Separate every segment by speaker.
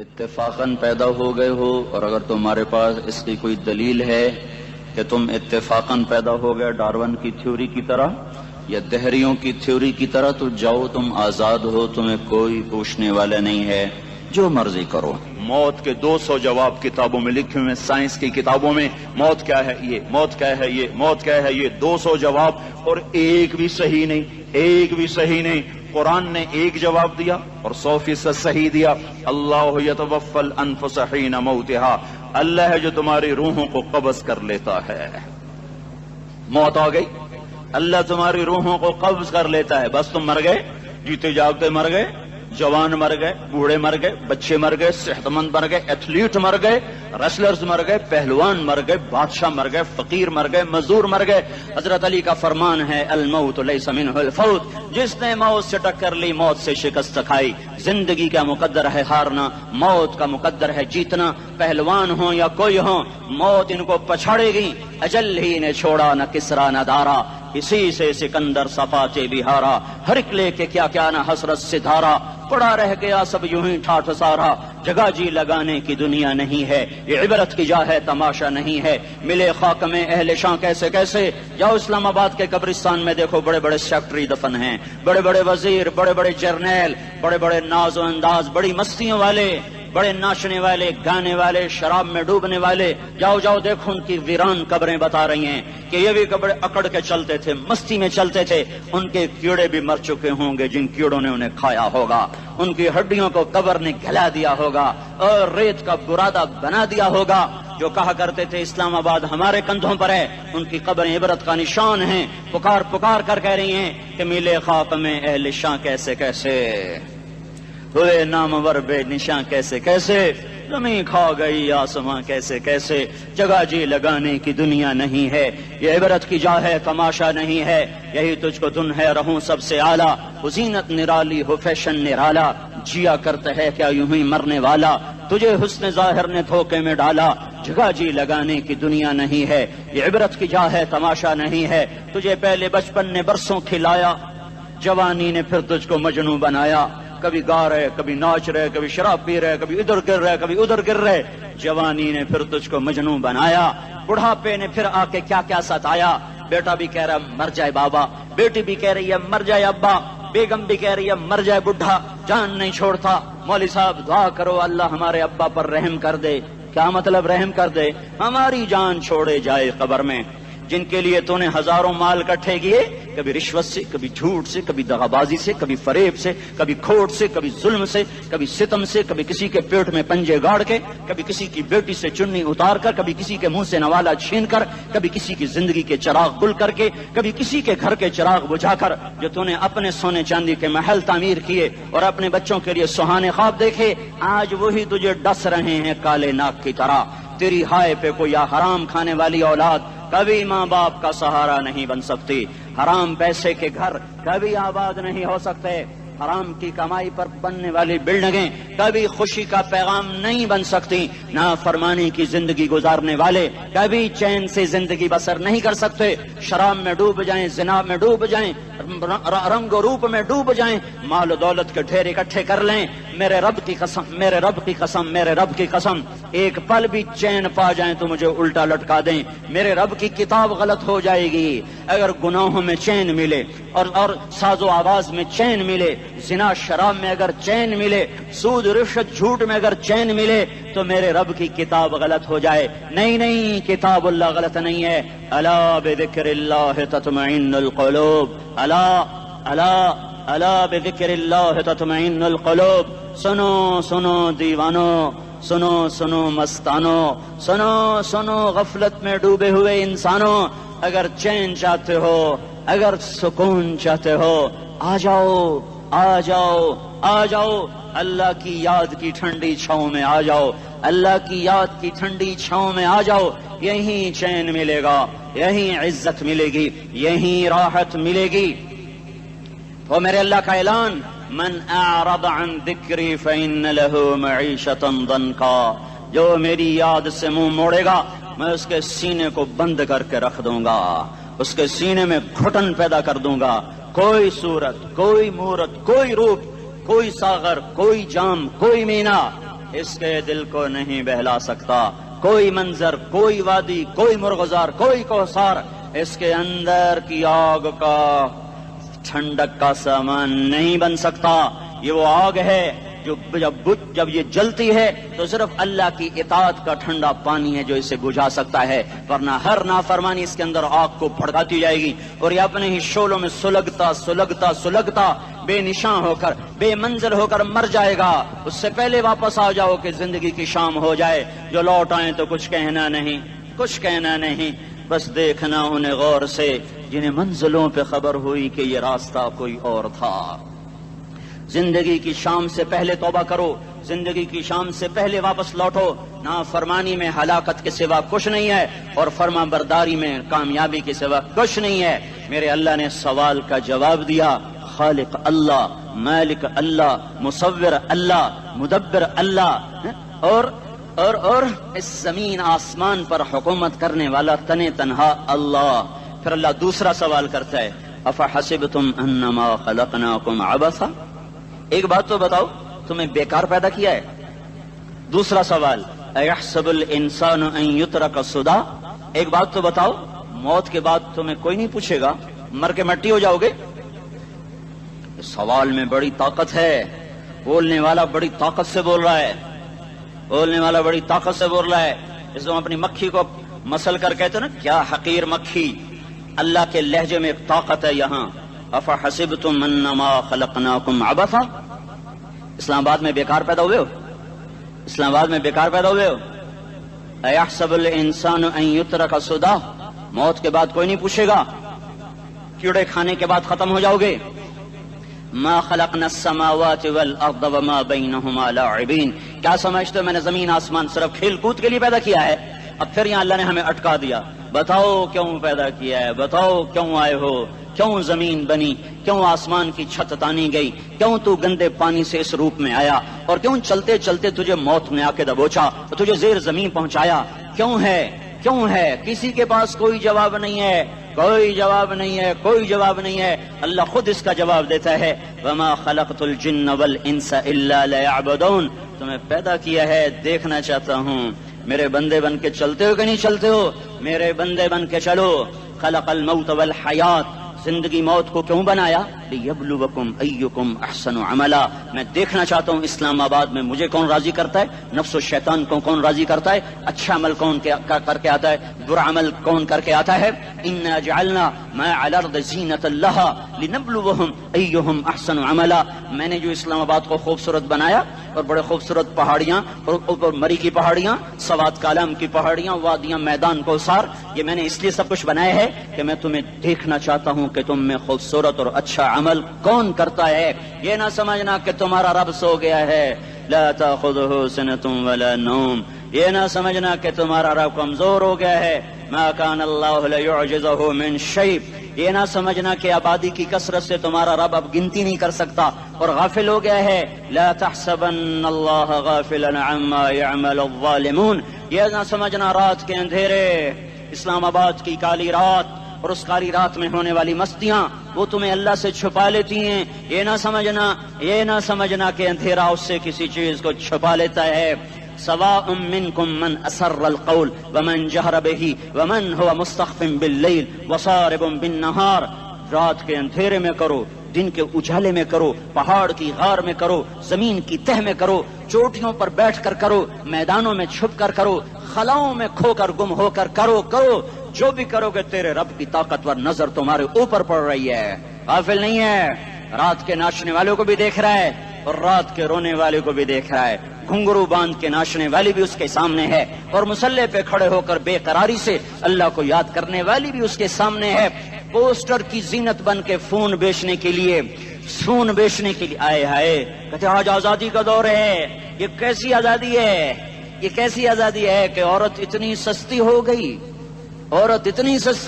Speaker 1: اتفاقاً پیدا ہو گئے ہو، اور اگر تمہارے پاس اس کی کوئی دلیل ہے کہ تم اتفاقاً پیدا ہو گئے ڈارون کی تھیوری کی طرح یا دہریوں کی تھیوری کی طرح، تو جاؤ، تم آزاد ہو، تمہیں کوئی پوچھنے والا نہیں ہے، جو مرضی کرو۔
Speaker 2: موت کے 200 جواب کتابوں میں لکھے ہوئے، سائنس کی کتابوں میں موت کیا ہے یہ، موت کیا ہے یہ، موت کیا ہے یہ، 200 جواب، اور ایک بھی صحیح نہیں، ایک بھی صحیح نہیں۔ قرآن نے ایک جواب دیا اور 100% صحیح دیا۔ اللہ یتوفی الانفس حین موتها، اللہ ہے جو تمہاری روحوں کو قبض کر لیتا ہے۔ موت آ گئی، اللہ تمہاری روحوں کو قبض کر لیتا ہے، بس تم مر گئے، جیتے جاگتے مر گئے، جوان مر گئے، بوڑھے مر گئے، بچے مر گئے، صحت مند مر گئے، ایتھلیٹ مر گئے، ریسلرز مر گئے، پہلوان مر گئے، بادشاہ مر گئے، فقیر مر گئے، مزدور مر گئے۔ حضرت علی کا فرمان ہے الموت لیس منہ الفوت، جس نے موت سے ٹکر لی موت سے شکست کھائی۔ زندگی کا مقدر ہے ہارنا، موت کا مقدر ہے جیتنا۔ پہلوان ہوں یا کوئی ہوں، موت ان کو پچھاڑے گی۔ اجل ہی نے چھوڑا نہ کسرا نہ دارا، اسی سے سکندر صفاتے بہارا۔ ہر ایک لے کے کیا کیا نہ حسرت سے دھارا، پڑا رہ گیا سب یوں ہی ٹھاٹھ سارا۔ جگہ جی لگانے کی دنیا نہیں ہے، یہ عبرت کی جا ہے تماشا نہیں ہے۔ ملے خاک میں اہل شاں کیسے کیسے، جاؤ اسلام آباد کے قبرستان میں دیکھو، بڑے بڑے سیکٹری دفن ہیں، بڑے بڑے وزیر، بڑے بڑے جرنیل، بڑے بڑے ناز و انداز، بڑی مستیوں والے، بڑے ناچنے والے، گانے والے، شراب میں ڈوبنے والے۔ جاؤ جاؤ دیکھو ان کی ویران قبریں بتا رہی ہیں کہ یہ بھی قبریں اکڑ کے چلتے تھے، مستی میں چلتے تھے۔ ان کے کیڑے بھی مر چکے ہوں گے جن کیڑوں نے انہیں کھایا ہوگا، ان کی ہڈیوں کو قبر نے گلا دیا ہوگا اور ریت کا برادہ بنا دیا ہوگا۔ جو کہا کرتے تھے اسلام آباد ہمارے کندھوں پر ہے، ان کی قبریں عبرت کا نشان ہیں۔ پکار پکار کر کہہ رہی ہیں کہ ملے خاک میں اہل شاں کیسے کیسے، ہوئے نامور بے نشاں کیسے کیسے، زمین کھا گئی آسماں کیسے کیسے۔ جگہ جی لگانے کی دنیا نہیں ہے، یہ عبرت کی جا ہے تماشا نہیں ہے۔ یہی تجھ کو دن ہے رہوں سب سے اعلیٰ، وہ زینت نرالی ہو فیشن نرالا۔ جیا کرتا ہے کیا یوں ہی مرنے والا، تجھے حسن ظاہر نے دھوکے میں ڈالا۔ جگہ جی لگانے کی دنیا نہیں ہے، یہ عبرت کی جا ہے تماشا نہیں ہے۔ تجھے پہلے بچپن نے برسوں کھلایا، جوانی نے پھر تجھ کو مجنوں بنایا۔ کبھی گا رہے، کبھی ناچ رہے، کبھی شراب پی رہے، کبھی ادھر گر رہے، کبھی ادھر گر رہے۔ جوانی نے پھر تجھ کو مجنوں بنایا، بڑھاپے نے پھر آ کے کیا کیا ستایا۔ بیٹا بھی کہہ رہا مر جائے بابا، بیٹی بھی کہہ رہی ہے مر جائے ابا، بیگم بھی کہہ رہی ہے مر جائے بڈھا، جان نہیں چھوڑتا۔ مولوی صاحب دعا کرو اللہ ہمارے ابا پر رحم کر دے۔ کیا مطلب رحم کر دے؟ ہماری جان چھوڑے جائے قبر میں۔ جن کے لیے تو نے ہزاروں مال اکٹھے کیے، کبھی رشوت سے، کبھی جھوٹ سے، کبھی دغابازی سے، کبھی فریب سے، کبھی کھوٹ سے، کبھی ظلم سے، کبھی ستم سے، کبھی کسی کے پیٹ میں پنجے گاڑ کے، کبھی کسی کی بیٹی سے چنی اتار کر، کبھی کسی کے منہ سے نوالا چھین کر، کبھی کسی کی زندگی کے چراغ گل کر کے، کبھی کسی کے گھر کے چراغ بجھا کر۔ جو تو نے اپنے سونے چاندی کے محل تعمیر کیے اور اپنے بچوں کے لیے سہانے خواب دیکھے، آج وہی تجھے ڈس رہے ہیں کالے ناک کی طرح۔ تیری ہائے پہ کوئی حرام کھانے والی اولاد کبھی ماں باپ کا سہارا نہیں بن سکتی۔ حرام پیسے کے گھر کبھی آباد نہیں ہو سکتے۔ حرام کی کمائی پر بننے والی بلڈنگیں کبھی خوشی کا پیغام نہیں بن سکتی۔ نافرمانی کی زندگی گزارنے والے کبھی چین سے زندگی بسر نہیں کر سکتے۔ شراب میں ڈوب جائیں، زنا میں ڈوب جائیں، رنگ و روپ میں ڈوب جائیں، مال و دولت کے ڈھیر اکٹھے کر لیں، میرے رب کی قسم، میرے رب کی قسم، میرے رب کی قسم، ایک پل بھی چین پا جائیں تو مجھے الٹا لٹکا دیں۔ میرے رب کی کتاب غلط ہو جائے گی اگر گناہوں میں چین ملے اور ساز و آواز میں چین ملے، زنا شراب میں اگر چین ملے، سود رشوت جھوٹ میں اگر چین ملے، تو میرے رب کی کتاب غلط ہو جائے۔ نہیں نہیں، کتاب اللہ غلط نہیں ہے۔ الا بذکر اللہ تطمئن القلوب، الا الا الا بذکر اللہ تطمئن القلوب۔ سنو سنو دیوانو، سنو سنو مستانو، سنو سنو غفلت میں ڈوبے ہوئے انسانوں، اگر چین چاہتے ہو، اگر سکون چاہتے ہو، آ جاؤ آ جاؤ آ جاؤ، اللہ کی یاد کی ٹھنڈی چھاؤں میں آ جاؤ، اللہ کی یاد کی ٹھنڈی چھاؤں میں آ جاؤ۔ یہیں چین ملے گا، یہیں عزت ملے گی، یہیں راحت ملے گی۔ وہ میرے اللہ کا اعلان، من اعرض عن ذکری فإن له معیشۃ ضنکا، جو میری یاد سے منہ موڑے گا میں اس کے سینے کو بند کر کے رکھ دوں گا، اس کے سینے میں گھٹن پیدا کر دوں گا۔ کوئی صورت، کوئی مورت، کوئی روپ، کوئی ساغر، کوئی جام، کوئی مینا
Speaker 1: اس کے دل کو نہیں بہلا سکتا کوئی منظر، کوئی وادی، کوئی مرغزار، کوئی کوثر اس کے اندر کی آگ کا ٹھنڈک کا سامان نہیں بن سکتا۔ یہ وہ آگ ہے جو جب یہ جلتی ہے تو صرف اللہ کی اطاعت کا ٹھنڈا پانی ہے جو اسے بجھا سکتا ہے، ورنہ ہر نافرمانی اس کے اندر آگ کو بھڑکاتی جائے گی اور یہ اپنے ہی شعلوں میں سلگتا بے نشاں ہو کر، بے منزل ہو کر مر جائے گا۔ اس سے پہلے واپس آ جاؤ کہ زندگی کی شام ہو جائے۔ جو لوٹ آئیں تو کچھ کہنا نہیں، بس دیکھنا انہیں غور سے جنہیں منزلوں پہ خبر ہوئی کہ یہ راستہ کوئی اور تھا۔ زندگی کی شام سے پہلے توبہ کرو، زندگی کی شام سے پہلے واپس لوٹو۔ نافرمانی میں ہلاکت کے سوا کچھ نہیں ہے اور فرما برداری میں کامیابی کے سوا کچھ نہیں ہے۔ میرے اللہ نے سوال کا جواب دیا، خالق اللہ، مالک اللہ، مصور اللہ، مدبر اللہ، اور اس زمین آسمان پر حکومت کرنے والا تنے تنہا اللہ۔ پھر اللہ دوسرا سوال کرتا ہے، افحسبتم انما خلقناکم عبثا، ایک بات تو بتاؤ تمہیں بیکار پیدا کیا ہے؟ دوسرا سوال، ایحسب الانسان ان یترک سدی، ایک بات تو بتاؤ موت کے بعد تمہیں کوئی نہیں پوچھے گا، مر کے مٹی ہو جاؤ گے؟ سوال میں بڑی طاقت ہے، بولنے والا بڑی طاقت سے بول رہا ہے، اس کو اپنی مکھی کو مسل کر کہتے ہیں نا، کیا حقیر مکھی۔ اللہ کے لہجے میں ایک طاقت ہے یہاں، افحسبتم انما خلقناکم عبثا، اسلام آباد میں بیکار پیدا ہوئے ہو؟ ایحسب الانسان ان یترک سدی، موت کے بعد کوئی نہیں پوچھے گا، کیڑے کھانے کے بعد ختم ہو جاؤ گے؟ ما خلقنا السماوات والارض وما بینہما لاعبین، کیا سمجھتے ہو میں نے زمین آسمان صرف کھیل کود کے لیے پیدا کیا ہے؟ اب پھر یہاں اللہ نے ہمیں اٹکا دیا، بتاؤ کیوں پیدا کیا ہے، بتاؤ کیوں آئے ہو، کیوں زمین بنی، کیوں آسمان کی چھت تانی گئی، کیوں تو گندے پانی سے اس روپ میں آیا، اور کیوں چلتے چلتے تجھے موت نے آ کے دبوچا اور تجھے زیر زمین پہنچایا، کیوں ہے؟ کسی کے پاس کوئی جواب نہیں ہے، اللہ خود اس کا جواب دیتا ہے، وما خلقت الجن والانس الا لیعبدون، تمہیں پیدا کیا ہے دیکھنا چاہتا ہوں میرے بندے بن کے چلتے ہو کہ نہیں چلتے ہو، میرے بندے بن کے چلو۔ خلق الموت والحیات، زندگی موت کو کیوں بنایا؟ لیبلوکم ایکم احسن عملا، میں دیکھنا چاہتا ہوں اسلام آباد میں مجھے کون راضی کرتا ہے، نفس و شیطان کو کون راضی کرتا ہے، اچھا عمل کون کر کے آتا ہے، برا عمل کون کر کے آتا ہے۔ انا جعلنا ما علی الارض زینۃ لها لنبلوہم ایہم احسن عملا، میں نے جو اسلام آباد کو خوبصورت بنایا اور بڑے خوبصورت پہاڑیاں اور اوپر مری کی پہاڑیاں، سوات کالام کی پہاڑیاں، وادیاں، میدان کوثر، یہ میں نے اس لیے سب کچھ بنایا ہے کہ میں تمہیں دیکھنا چاہتا ہوں کہ تم میں خوبصورت اور اچھا عمل کون کرتا ہے۔ یہ نہ سمجھنا کہ تمہارا رب سو گیا ہے، لا تاخذہ سنۃ ولا نوم، یہ نہ سمجھنا کہ تمہارا رب کمزور ہو گیا ہے، ما کان اللہ لیعجزہ من شیء، یہ نہ سمجھنا کہ آبادی کی کثرت سے تمہارا رب اب گنتی نہیں کر سکتا اور غافل ہو گیا ہے، لا تحسبن اللہ غافلا عما يعمل الظالمون، یہ نہ سمجھنا رات کے اندھیرے، اسلام آباد کی کالی رات اور اس کالی رات میں ہونے والی مستیاں وہ تمہیں اللہ سے چھپا لیتی ہیں، یہ نہ سمجھنا کہ اندھیرا اس سے کسی چیز کو چھپا لیتا ہے۔ سواء منکم من اسر القول ومن جہر بہ ومن هو مستخف باللیل وصارب بالنہار، رات کے اندھیرے میں کرو، دن کے اجالے میں کرو، پہاڑ کی غار میں کرو، زمین کی تہ میں کرو، چوٹیوں پر بیٹھ کر کرو، میدانوں میں چھپ کر کرو، خلاؤں میں کھو کر گم ہو کر کرو، جو بھی کرو گے تیرے رب کی طاقتور نظر تمہارے اوپر پڑ رہی ہے، غافل نہیں ہے، رات کے ناچنے والوں کو بھی دیکھ رہا ہے اور رات کے رونے والے کو بھی دیکھ رہا ہے، گھنگرو باندھ کے ناچنے والی بھی اس کے سامنے ہے اور مسلح پہ کھڑے ہو کر بے قراری سے اللہ کو یاد کرنے والی بھی اس کے سامنے ہے۔ پوسٹر کی زینت بن کے فون بیچنے کے لیے آئے ہائے کہتے آج آزادی کا دور ہے، یہ کیسی آزادی ہے کہ عورت اتنی سستی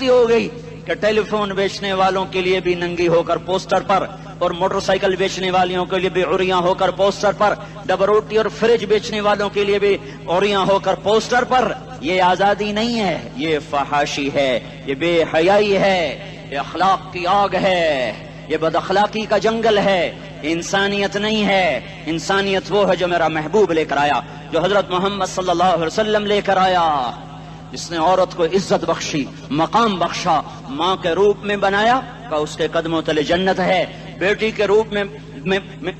Speaker 1: ہو گئی کہ ٹیلی فون بیچنے والوں کے لیے بھی ننگی ہو کر پوسٹر پر، اور موٹر سائیکل بیچنے والوں کے لیے بھی عریاں ہو کر پوسٹر پر، ڈبل روٹی اور فریج بیچنے والوں کے لیے بھی عریاں ہو کر پوسٹر پر۔ یہ آزادی نہیں ہے، یہ فحاشی ہے، یہ بے حیائی ہے، یہ اخلاق کی آگ ہے، یہ بد اخلاقی کا جنگل ہے، انسانیت نہیں ہے. انسانیت وہ ہے جو میرا محبوب لے کر آیا، جو حضرت محمد صلی اللہ علیہ وسلم لے کر آیا، جس نے عورت کو عزت بخشی، مقام بخشا، ماں کے روپ میں بنایا کہ اس کے قدموں تلے جنت ہے. بیٹی کے روپ میں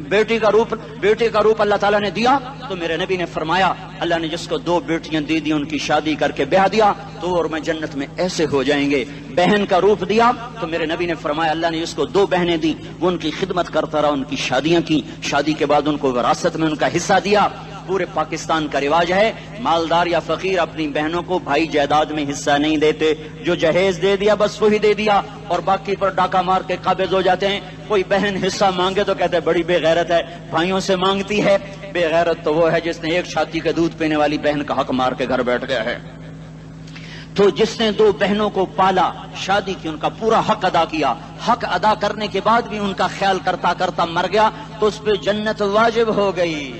Speaker 1: بیٹی کا روپ اللہ تعالیٰ نے دیا تو میرے نبی نے فرمایا اللہ نے جس کو 2 بیٹیاں دی دی ان کی شادی کر کے بیاہ دیا تو اور میں جنت میں ایسے ہو جائیں گے. بہن کا روپ دیا تو میرے نبی نے فرمایا اللہ نے جس کو 2 بہنیں دی وہ ان کی خدمت کرتا رہا، ان کی شادیاں کی، شادی کے بعد ان کو وراثت میں ان کا حصہ دیا. پورے پاکستان کا رواج ہے مالدار یا فقیر اپنی بہنوں کو بھائی جائیداد میں حصہ نہیں دیتے، جو جہیز دے دیا بس وہی دے دیا اور باقی پر ڈاکہ مار کے قابض ہو جاتے ہیں. کوئی بہن حصہ مانگے تو کہتے ہیں بڑی بے غیرت ہے، بھائیوں سے مانگتی ہے. بے غیرت تو وہ ہے جس نے ایک چھاتی کا دودھ پینے والی بہن کا حق مار کے گھر بیٹھ گیا ہے. تو جس نے 2 بہنوں کو پالا، شادی کی، ان کا پورا حق ادا کیا، حق ادا کرنے کے بعد بھی ان کا خیال کرتا کرتا مر گیا تو اس پہ جنت واجب ہو گئی.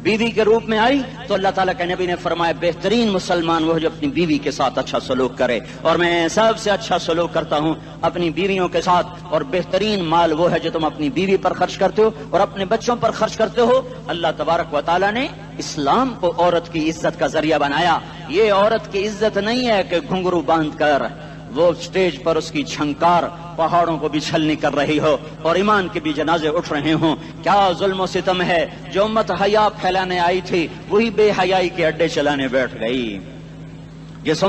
Speaker 1: بیوی کے روپ میں آئی تو اللہ تعالیٰ کے نبی نے فرمایا بہترین مسلمان وہ جو اپنی بیوی کے ساتھ اچھا سلوک کرے، اور میں سب سے اچھا سلوک کرتا ہوں اپنی بیویوں کے ساتھ. اور بہترین مال وہ ہے جو تم اپنی بیوی پر خرچ کرتے ہو اور اپنے بچوں پر خرچ کرتے ہو. اللہ تبارک و تعالیٰ نے اسلام کو عورت کی عزت کا ذریعہ بنایا. یہ عورت کی عزت نہیں ہے کہ گھنگرو باندھ کر وہ اسٹیج پر اس کی چھنکار پہاڑوں کو بھی چھلنی کر رہی ہو اور ایمان کے بھی جنازے اٹھ رہے ہوں. کیا ظلم و ستم ہے، جو امت حیا پھیلانے آئی تھی وہی بے حیائی کے اڈے چلانے بیٹھ گئی. جس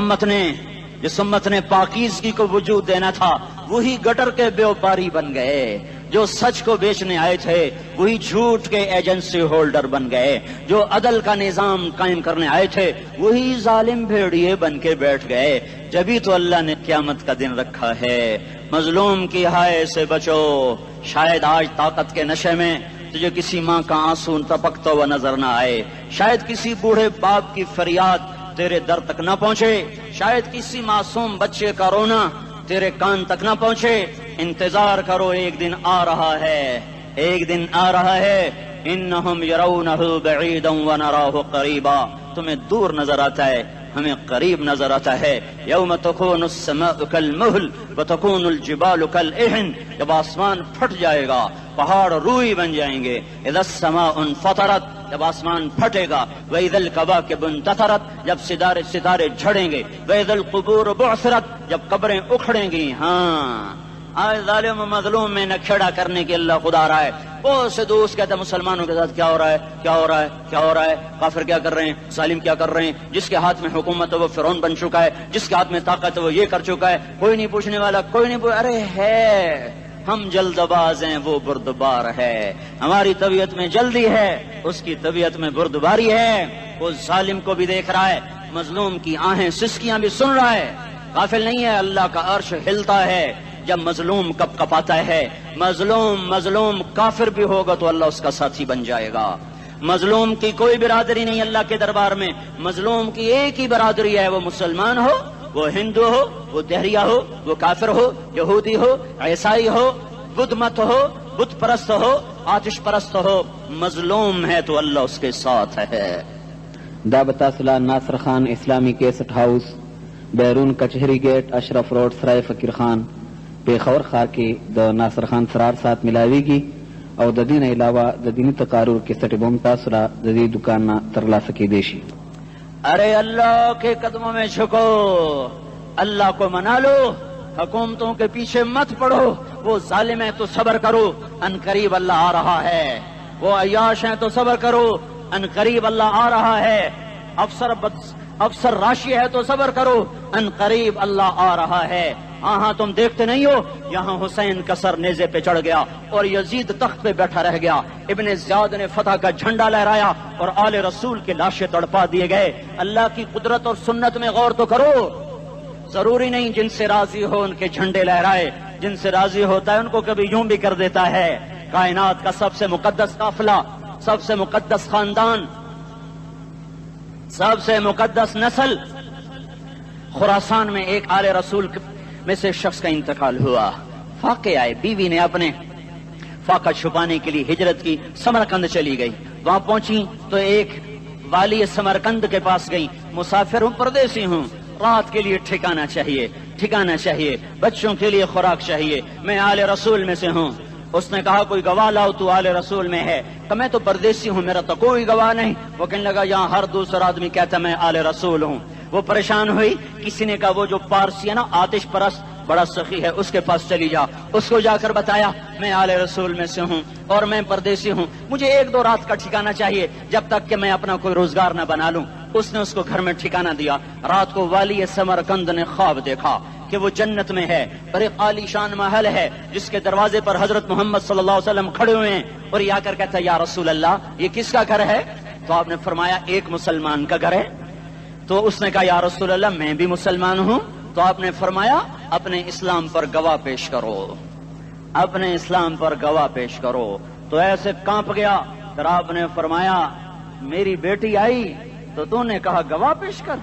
Speaker 1: امت نے پاکیزگی کو وجود دینا تھا وہی گٹر کے بیوپاری بن گئے. جو سچ کو بیچنے آئے تھے وہی جھوٹ کے ایجنسی ہولڈر بن گئے. جو عدل کا نظام قائم کرنے آئے تھے وہی ظالم بھیڑیے بن کے بیٹھ گئے. جبھی تو اللہ نے قیامت کا دن رکھا ہے. مظلوم کی ہائے سے بچو. شاید آج طاقت کے نشے میں تجھے کسی ماں کا آنسو ٹپکتا ہوا نظر نہ آئے، شاید کسی بوڑھے باپ کی فریاد تیرے در تک نہ پہنچے، شاید کسی معصوم بچے کا رونا تیرے کان تک نہ پہنچے. انتظار کرو، ایک دن آ رہا ہے، ایک دن آ رہا ہے. انہم یرونہ بعیدا ونراہ قریبا. تمہیں دور نظر آتا ہے، ہمیں قریب نظر آتا ہے. یوم تکون السماء کالمہل وتکون الجبال کالعہن. جب آسمان پھٹ جائے گا پہاڑ روئی بن جائیں گے. اذا السماء انفطرت، جب آسمان پھٹے گا. واذا الکواکب انتثرت، جب ستارے جھڑیں گے. واذا القبور بعثرت، جب قبریں اکھڑیں گی. ہاں آج ظالم و مظلوم میں نہ کھیڑا کرنے کے اللہ خدا رہا ہے. بہت سے دوست کہتے ہیں مسلمانوں کے ساتھ کیا ہو رہا ہے، کیا ہو رہا ہے، کیا ہو رہا ہے، کافر کیا کر رہے ہیں، ظالم کیا کر رہے ہیں. جس کے ہاتھ میں حکومت ہے وہ فرعون بن چکا ہے، جس کے ہاتھ میں طاقت ہے وہ یہ کر چکا ہے. کوئی نہیں پوچھنے والا، کوئی نہیں ارے ہے ہم جلد باز ہیں، وہ بردبار ہے. ہماری طبیعت میں جلدی ہے، اس کی طبیعت میں بردباری ہے. وہ ظالم کو بھی دیکھ رہا ہے، مظلوم کی آہیں سسکیاں بھی سن رہا ہے. غافل نہیں ہے. اللہ کا عرش ہلتا ہے جب مظلوم کپ کپاتا ہے. مظلوم کافر بھی ہوگا تو اللہ اس کا ساتھی بن جائے گا. مظلوم کی کوئی برادری نہیں اللہ کے دربار میں. مظلوم کی ایک ہی برادری ہے، وہ مسلمان ہو، وہ ہندو ہو، وہ دہریہ ہو، وہ کافر ہو، یہودی ہو، عیسائی ہو، بدھ مت ہو، بت پرست ہو، آتش پرست ہو. مظلوم ہے تو اللہ اس کے ساتھ ہے.
Speaker 3: دا بتاصلہ ناصر خان اسلامی کیسٹ ہاؤس، بیرون کچہری گیٹ، اشرف روڈ، سرائے فقیر خان، پیښور ښار کې د ناصر خان سرار سات ملاویږي او د دې نه علاوه د دیني تقارر کیسټې به هم تاسو را د دې دکان نه ترلاسه کیدی شي.
Speaker 1: ارے اللہ کے قدموں میں جھکو، اللہ کو منا لو، حکومتوں کے پیچھے مت پڑو. وہ ظالم ہے تو صبر کرو، ان قریب اللہ آ رہا ہے. وہ عیاش ہیں تو صبر کرو، ان قریب اللہ آ رہا ہے. افسر راشی ہے تو صبر کرو، ان قریب اللہ آ رہا ہے. ہاں تم دیکھتے نہیں ہو یہاں حسین کا سر نیزے پہ چڑھ گیا اور یزید تخت پہ بیٹھا رہ گیا. ابن زیاد نے فتح کا جھنڈا لہرایا اور آل رسول کے لاشیں تڑپا دیے گئے. اللہ کی قدرت اور سنت میں غور تو کرو. ضروری نہیں جن سے راضی ہو ان کے جھنڈے لہرائے، جن سے راضی ہوتا ہے ان کو کبھی یوں بھی کر دیتا ہے. کائنات کا سب سے مقدس قافلہ، سب سے مقدس خاندان، سب سے مقدس نسل، خراسان میں ایک آل رسول میں سے شخص کا انتقال ہوا. فاقے آئے، بیوی نے اپنے فاقہ چھپانے کے لیے ہجرت کی، سمرقند چلی گئی. وہاں پہنچی تو ایک والی سمرقند کے پاس گئی. مسافر ہوں، پردیسی ہوں، رات کے لیے ٹھکانا چاہیے، بچوں کے لیے خوراک چاہیے، میں آل رسول میں سے ہوں. اس نے کہا کوئی گواہ لاؤ تو آل رسول میں ہے، کہ میں تو پردیسی ہوں، میرا تو کوئی گواہ نہیں۔ وہ کہنے لگا یہاں ہر دوسرا آدمی کہتا میں آل رسول ہوں۔ وہ پریشان ہوئی، کسی نے کہا وہ جو پارسی ہے نا آتش پرست بڑا سخی ہے، اس کے پاس چلی جا۔ اس کو جا کر بتایا میں آل رسول میں سے ہوں اور میں پردیسی ہوں، مجھے 1-2 رات کا ٹھکانہ چاہیے جب تک کہ میں اپنا کوئی روزگار نہ بنا لوں۔ اس نے اس کو گھر میں ٹھکانہ دیا۔ رات کو والی سمرقند نے خواب دیکھا کہ وہ جنت میں ہے اور ایک عالی شان محل ہے جس کے دروازے پر حضرت محمد صلی اللہ علیہ وسلم کھڑے ہوئے ہیں، اور یہ آ کر کہتا ہے یا رسول اللہ یہ کس کا گھر ہے؟ تو آپ نے فرمایا ایک مسلمان کا گھر ہے۔ تو اس نے کہا یا رسول اللہ میں بھی مسلمان ہوں۔ تو آپ نے فرمایا اپنے اسلام پر گواہ پیش کرو، اپنے اسلام پر گواہ پیش کرو۔ تو ایسے کانپ گیا۔ پھر آپ نے فرمایا میری بیٹی آئی تو تو نے کہا گواہ پیش کر،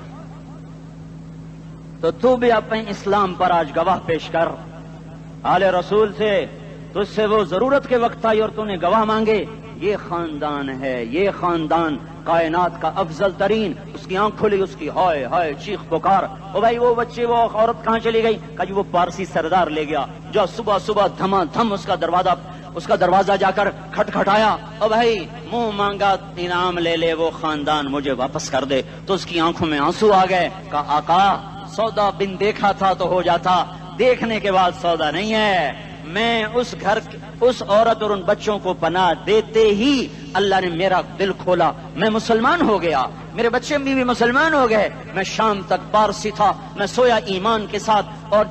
Speaker 1: تو بھی اپنے اسلام پر آج گواہ پیش کر۔ آل رسول سے تجھ سے وہ ضرورت کے وقت آئی اور تو نے گواہ مانگے۔ یہ خاندان ہے، یہ خاندان کائنات کا افضل ترین۔ اس کی آنکھ کھلی، اس کی ہائے ہائے چیخ پکار، او بھائی وہ بچے وہ عورت کہاں چلی گئی؟ کہا جی وہ پارسی سردار لے گیا۔ جو صبح صبح دھما دھم اس کا دروازہ جا کر کھٹکھٹایا، او بھائی منہ مانگا انعام لے لے، وہ خاندان مجھے واپس کر دے۔ تو اس کی آنکھوں میں آنسو آ گئے۔ کہا آقا سودا بن دیکھا تھا تو ہو جاتا، دیکھنے کے بعد سودا نہیں ہے۔ میں اس گھر اس عورت اور ان بچوں کو پناہ دیتے ہی اللہ نے میرا دل کھولا، میں مسلمان ہو گیا، میرے بچے بھی مسلمان ہو گئے۔ میں شام تک پارسی تھا، میں سویا ایمان کے ساتھ، اور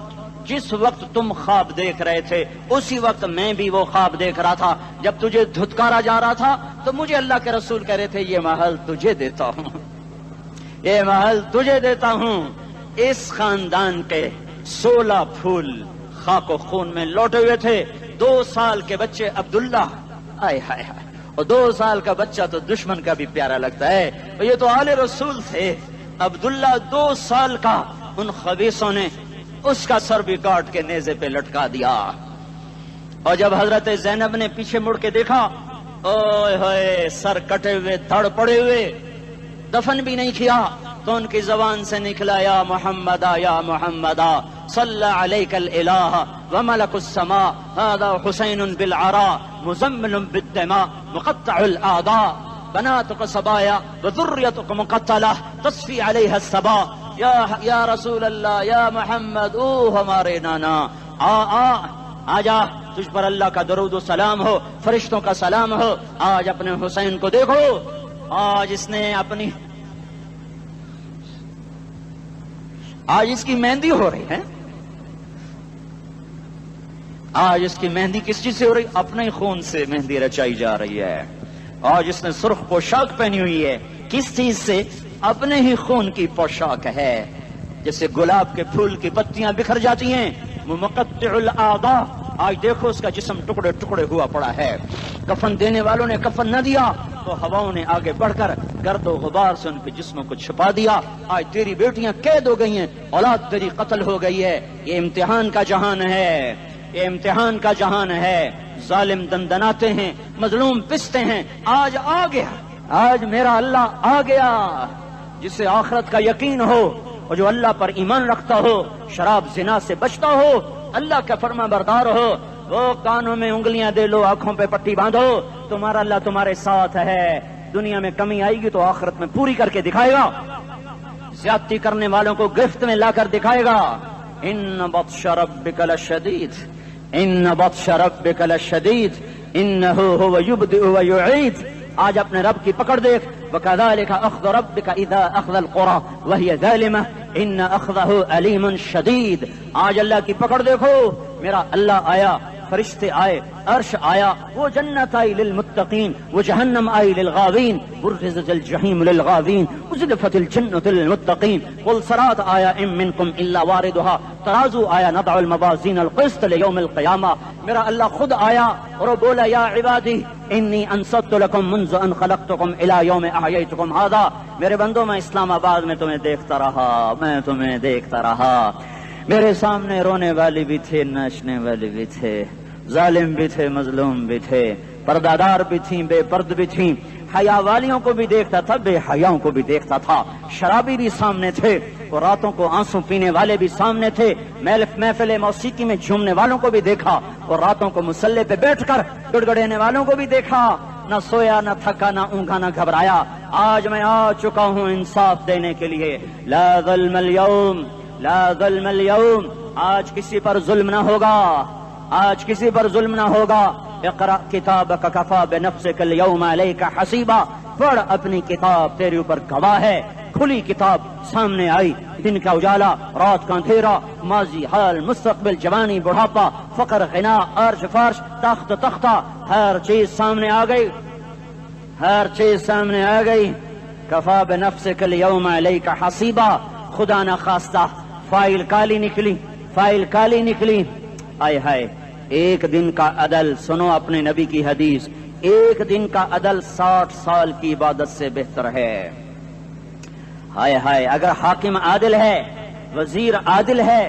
Speaker 1: جس وقت تم خواب دیکھ رہے تھے اسی وقت میں بھی وہ خواب دیکھ رہا تھا۔ جب تجھے دھتکارا جا رہا تھا تو مجھے اللہ کے رسول کہہ رہے تھے یہ محل تجھے دیتا ہوں، یہ محل تجھے دیتا ہوں۔ اس خاندان کے 16 پھول خاک و خون میں لوٹے ہوئے تھے۔ 2 سال کے بچے عبداللہ، آئے ہائے ہائے، اور 2 سال کا بچہ تو دشمن کا بھی پیارا لگتا ہے، اور یہ تو آل رسول تھے۔ عبداللہ 2 سال کا، ان خبیثوں نے اس کا سر بھی کاٹ کے نیزے پہ لٹکا دیا۔ اور جب حضرت زینب نے پیچھے مڑ کے دیکھا، اوئے ہوئے سر کٹے ہوئے دھڑ پڑے ہوئے، دفن بھی نہیں کیا، تو ان کی زبان سے نکلا یا محمدہ یا محمدہ صلی علیک الالہ وملک السماء هذا حسین بالعراء مزمل بالدماء مقطع الاعداء بناتک صبایا وذریتک مقتلہ تصفی علیہ الصبا۔ یا رسول اللہ یا محمد، او ہمارے نانا، آ جا، تجھ پر اللہ کا درود و سلام ہو، فرشتوں کا سلام ہو۔ آج اپنے حسین کو دیکھو، آج اس نے آج اس کی مہندی ہو رہی ہے۔ آج اس کی مہندی کس چیز سے ہو رہی؟ اپنے خون سے مہندی رچائی جا رہی ہے۔ آج اس نے سرخ پوشاک پہنی ہوئی ہے، کس چیز سے؟ اپنے ہی خون کی پوشاک ہے۔ جیسے گلاب کے پھول کی پتیاں بکھر جاتی ہیں، وہ مقطع الاعضاء، آج دیکھو اس کا جسم ٹکڑے ٹکڑے ہوا پڑا ہے۔ کفن دینے والوں نے کفن نہ دیا تو ہواؤں نے آگے بڑھ کر گرد و غبار سے ان کے جسموں کو چھپا دیا۔ آج تیری بیٹیاں قید ہو گئی ہیں، اولاد تیری قتل ہو گئی ہے۔ یہ امتحان کا جہان ہے، یہ امتحان کا جہان ہے۔ ظالم دندناتے ہیں، مظلوم پستے ہیں۔ آج آ گیا، آج میرا اللہ آ گیا۔ جسے آخرت کا یقین ہو اور جو اللہ پر ایمان رکھتا ہو، شراب زنا سے بچتا ہو، اللہ کا فرما بردار ہو، وہ کانوں میں انگلیاں دے لو، آنکھوں پہ پٹی باندھو، تمہارا اللہ تمہارے ساتھ ہے۔ دنیا میں کمی آئے گی تو آخرت میں پوری کر کے دکھائے گا، زیادتی کرنے والوں کو گرفت میں لا کر دکھائے گا۔ ان بطش ربک لشدید، ان بطش ربک لشدید انہ هو یبدئ ویعید۔ آج اپنے رب کی پکڑ دیکھ، وَكَذَلِكَ أَخْذُ رَبِّكَ إِذَا أَخْذَ الْقُرَى وَهِيَ ظَالِمَةٌ إِنَّ أَخْذَهُ أَلِيمٌ شَدِيدٌ۔ آج اللہ کی پکڑ دیکھو، میرا اللہ آیا، فرشتے آئے، عرش آیا، وہ جنت آئی للمتقین، وہ جہنم آئی للغاوین، برزت الجحیم للغاوین، ازلفت الجنت للمتقین، قل صراط آیا ام منکم الا واردها، ترازو آیا نضع الموازین القسط لیوم القیامہ۔ میرا اللہ خود آیا اور وہ بولا یا عبادی انی انصت لکم منذ ان خلقتکم الی یوم احییتکم ھذا۔ میرے بندوں، میں اسلام آباد میں تمہیں دیکھتا رہا، میں تمہیں دیکھتا رہا۔ میرے سامنے رونے والی بھی تھے، ناچنے والے بھی تھے، ظالم بھی تھے، مظلوم بھی تھے، پردہ دار بھی تھیں، بے پرد بھی تھیں،
Speaker 4: حیا والیوں کو بھی دیکھتا تھا، بے حیاؤں کو بھی دیکھتا تھا، شرابی بھی سامنے تھے اور راتوں کو آنسو پینے والے بھی سامنے تھے، محفل موسیقی میں جھومنے والوں کو بھی دیکھا اور راتوں کو مصلے پہ بیٹھ کر گڑگڑانے والوں کو بھی دیکھا۔ نہ سویا نہ تھکا نہ اونگا نہ گھبرایا۔ آج میں آ چکا ہوں انصاف دینے کے لیے۔ لا ظلم اليوم، لا ظلم اليوم، آج کسی پر ظلم نہ ہوگا، آج کسی پر ظلم نہ ہوگا۔ اقرأ کتابک کفا بنفسک اليوم علیک حسیبا، پڑھ اپنی کتاب، تیرے اوپر گواہ ہے۔ کھلی کتاب سامنے آئی، دن کا اجالا، رات کا اندھیرا، ماضی حال مستقبل، جوانی بڑھاپا، فقر غنا، عرش فرش، تخت تختہ، ہر چیز سامنے آ گئی، ہر چیز سامنے آ گئی۔ کفا بنفسک اليوم علیک حسیبا، خدا نہ خواستہ فائل کالی نکلی، فائل کالی نکلی۔ آئے ہائے، ایک دن کا عدل، سنو اپنے نبی کی حدیث، ایک دن کا عدل 60 سال کی عبادت سے بہتر ہے۔ ہائے ہائے، اگر حاکم عادل ہے، وزیر عادل ہے،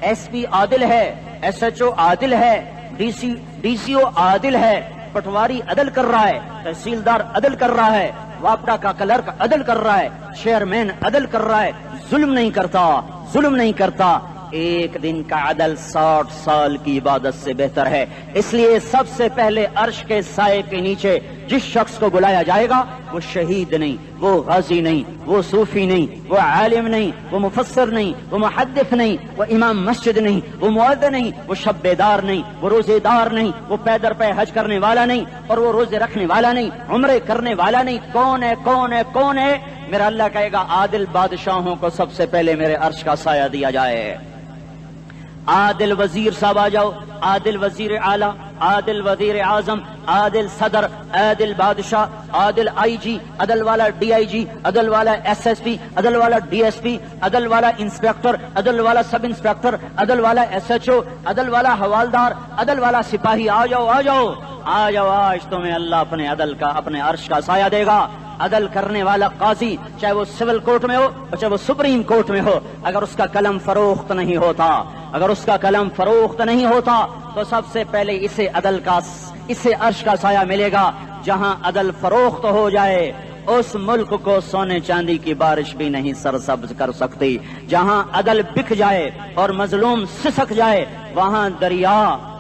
Speaker 4: ایس پی عادل ہے، ایس ایچ او عادل ہے، ڈی سی او عادل ہے، پٹواری عدل کر رہا ہے، تحصیلدار عدل کر رہا ہے، واپڈا کا کلرک عدل کر رہا ہے، چیئرمین عدل کر رہا ہے، ظلم نہیں کرتا، ظلم نہیں کرتا، ایک دن کا عدل 60 سال کی عبادت سے بہتر ہے۔ اس لیے سب سے پہلے عرش کے سائے کے نیچے جس شخص کو بلایا جائے گا وہ شہید نہیں، وہ غازی نہیں، وہ صوفی نہیں، وہ عالم نہیں، وہ مفسر نہیں، وہ محدث نہیں، وہ امام مسجد نہیں، وہ مؤذن نہیں، وہ شب بیدار نہیں، وہ روزے دار نہیں، وہ پیدر پہ حج کرنے والا نہیں، اور وہ روزے رکھنے والا نہیں، عمرے کرنے والا نہیں۔ کون ہے، کون ہے، کون ہے؟ میرا اللہ کہے گا عادل بادشاہوں کو سب سے پہلے میرے عرش کا سایہ دیا جائے۔ عادل وزیر صاحب آ جاؤ، عادل وزیر اعلیٰ، عادل وزیر اعظم، عادل صدر، عادل بادشاہ، عادل آئی جی، عدل والا ڈی آئی جی، عدل والا ایس ایس پی، عدل والا ڈی ایس پی، عدل والا انسپیکٹر، عدل والا سب انسپیکٹر، عدل والا ایس ایچ او، عدل والا حوالدار، عدل والا سپاہی، آ جاؤ آ جاؤ آ جاؤ، آج تمہیں اللہ اپنے عدل کا، اپنے عرش کا سایہ دے گا۔ عدل کرنے والا قاضی، چاہے وہ سول کورٹ میں ہو اور چاہے وہ سپریم کورٹ میں ہو، اگر اس کا قلم فروخت نہیں ہوتا، اگر اس کا قلم فروخت نہیں ہوتا تو سب سے پہلے اسے عدل کا، اسے عرش کا سایہ ملے گا۔ جہاں عدل فروخت ہو جائے اس ملک کو سونے چاندی کی بارش بھی نہیں سرسبز کر سکتی۔ جہاں عدل بک جائے اور مظلوم سسک جائے وہاں دریا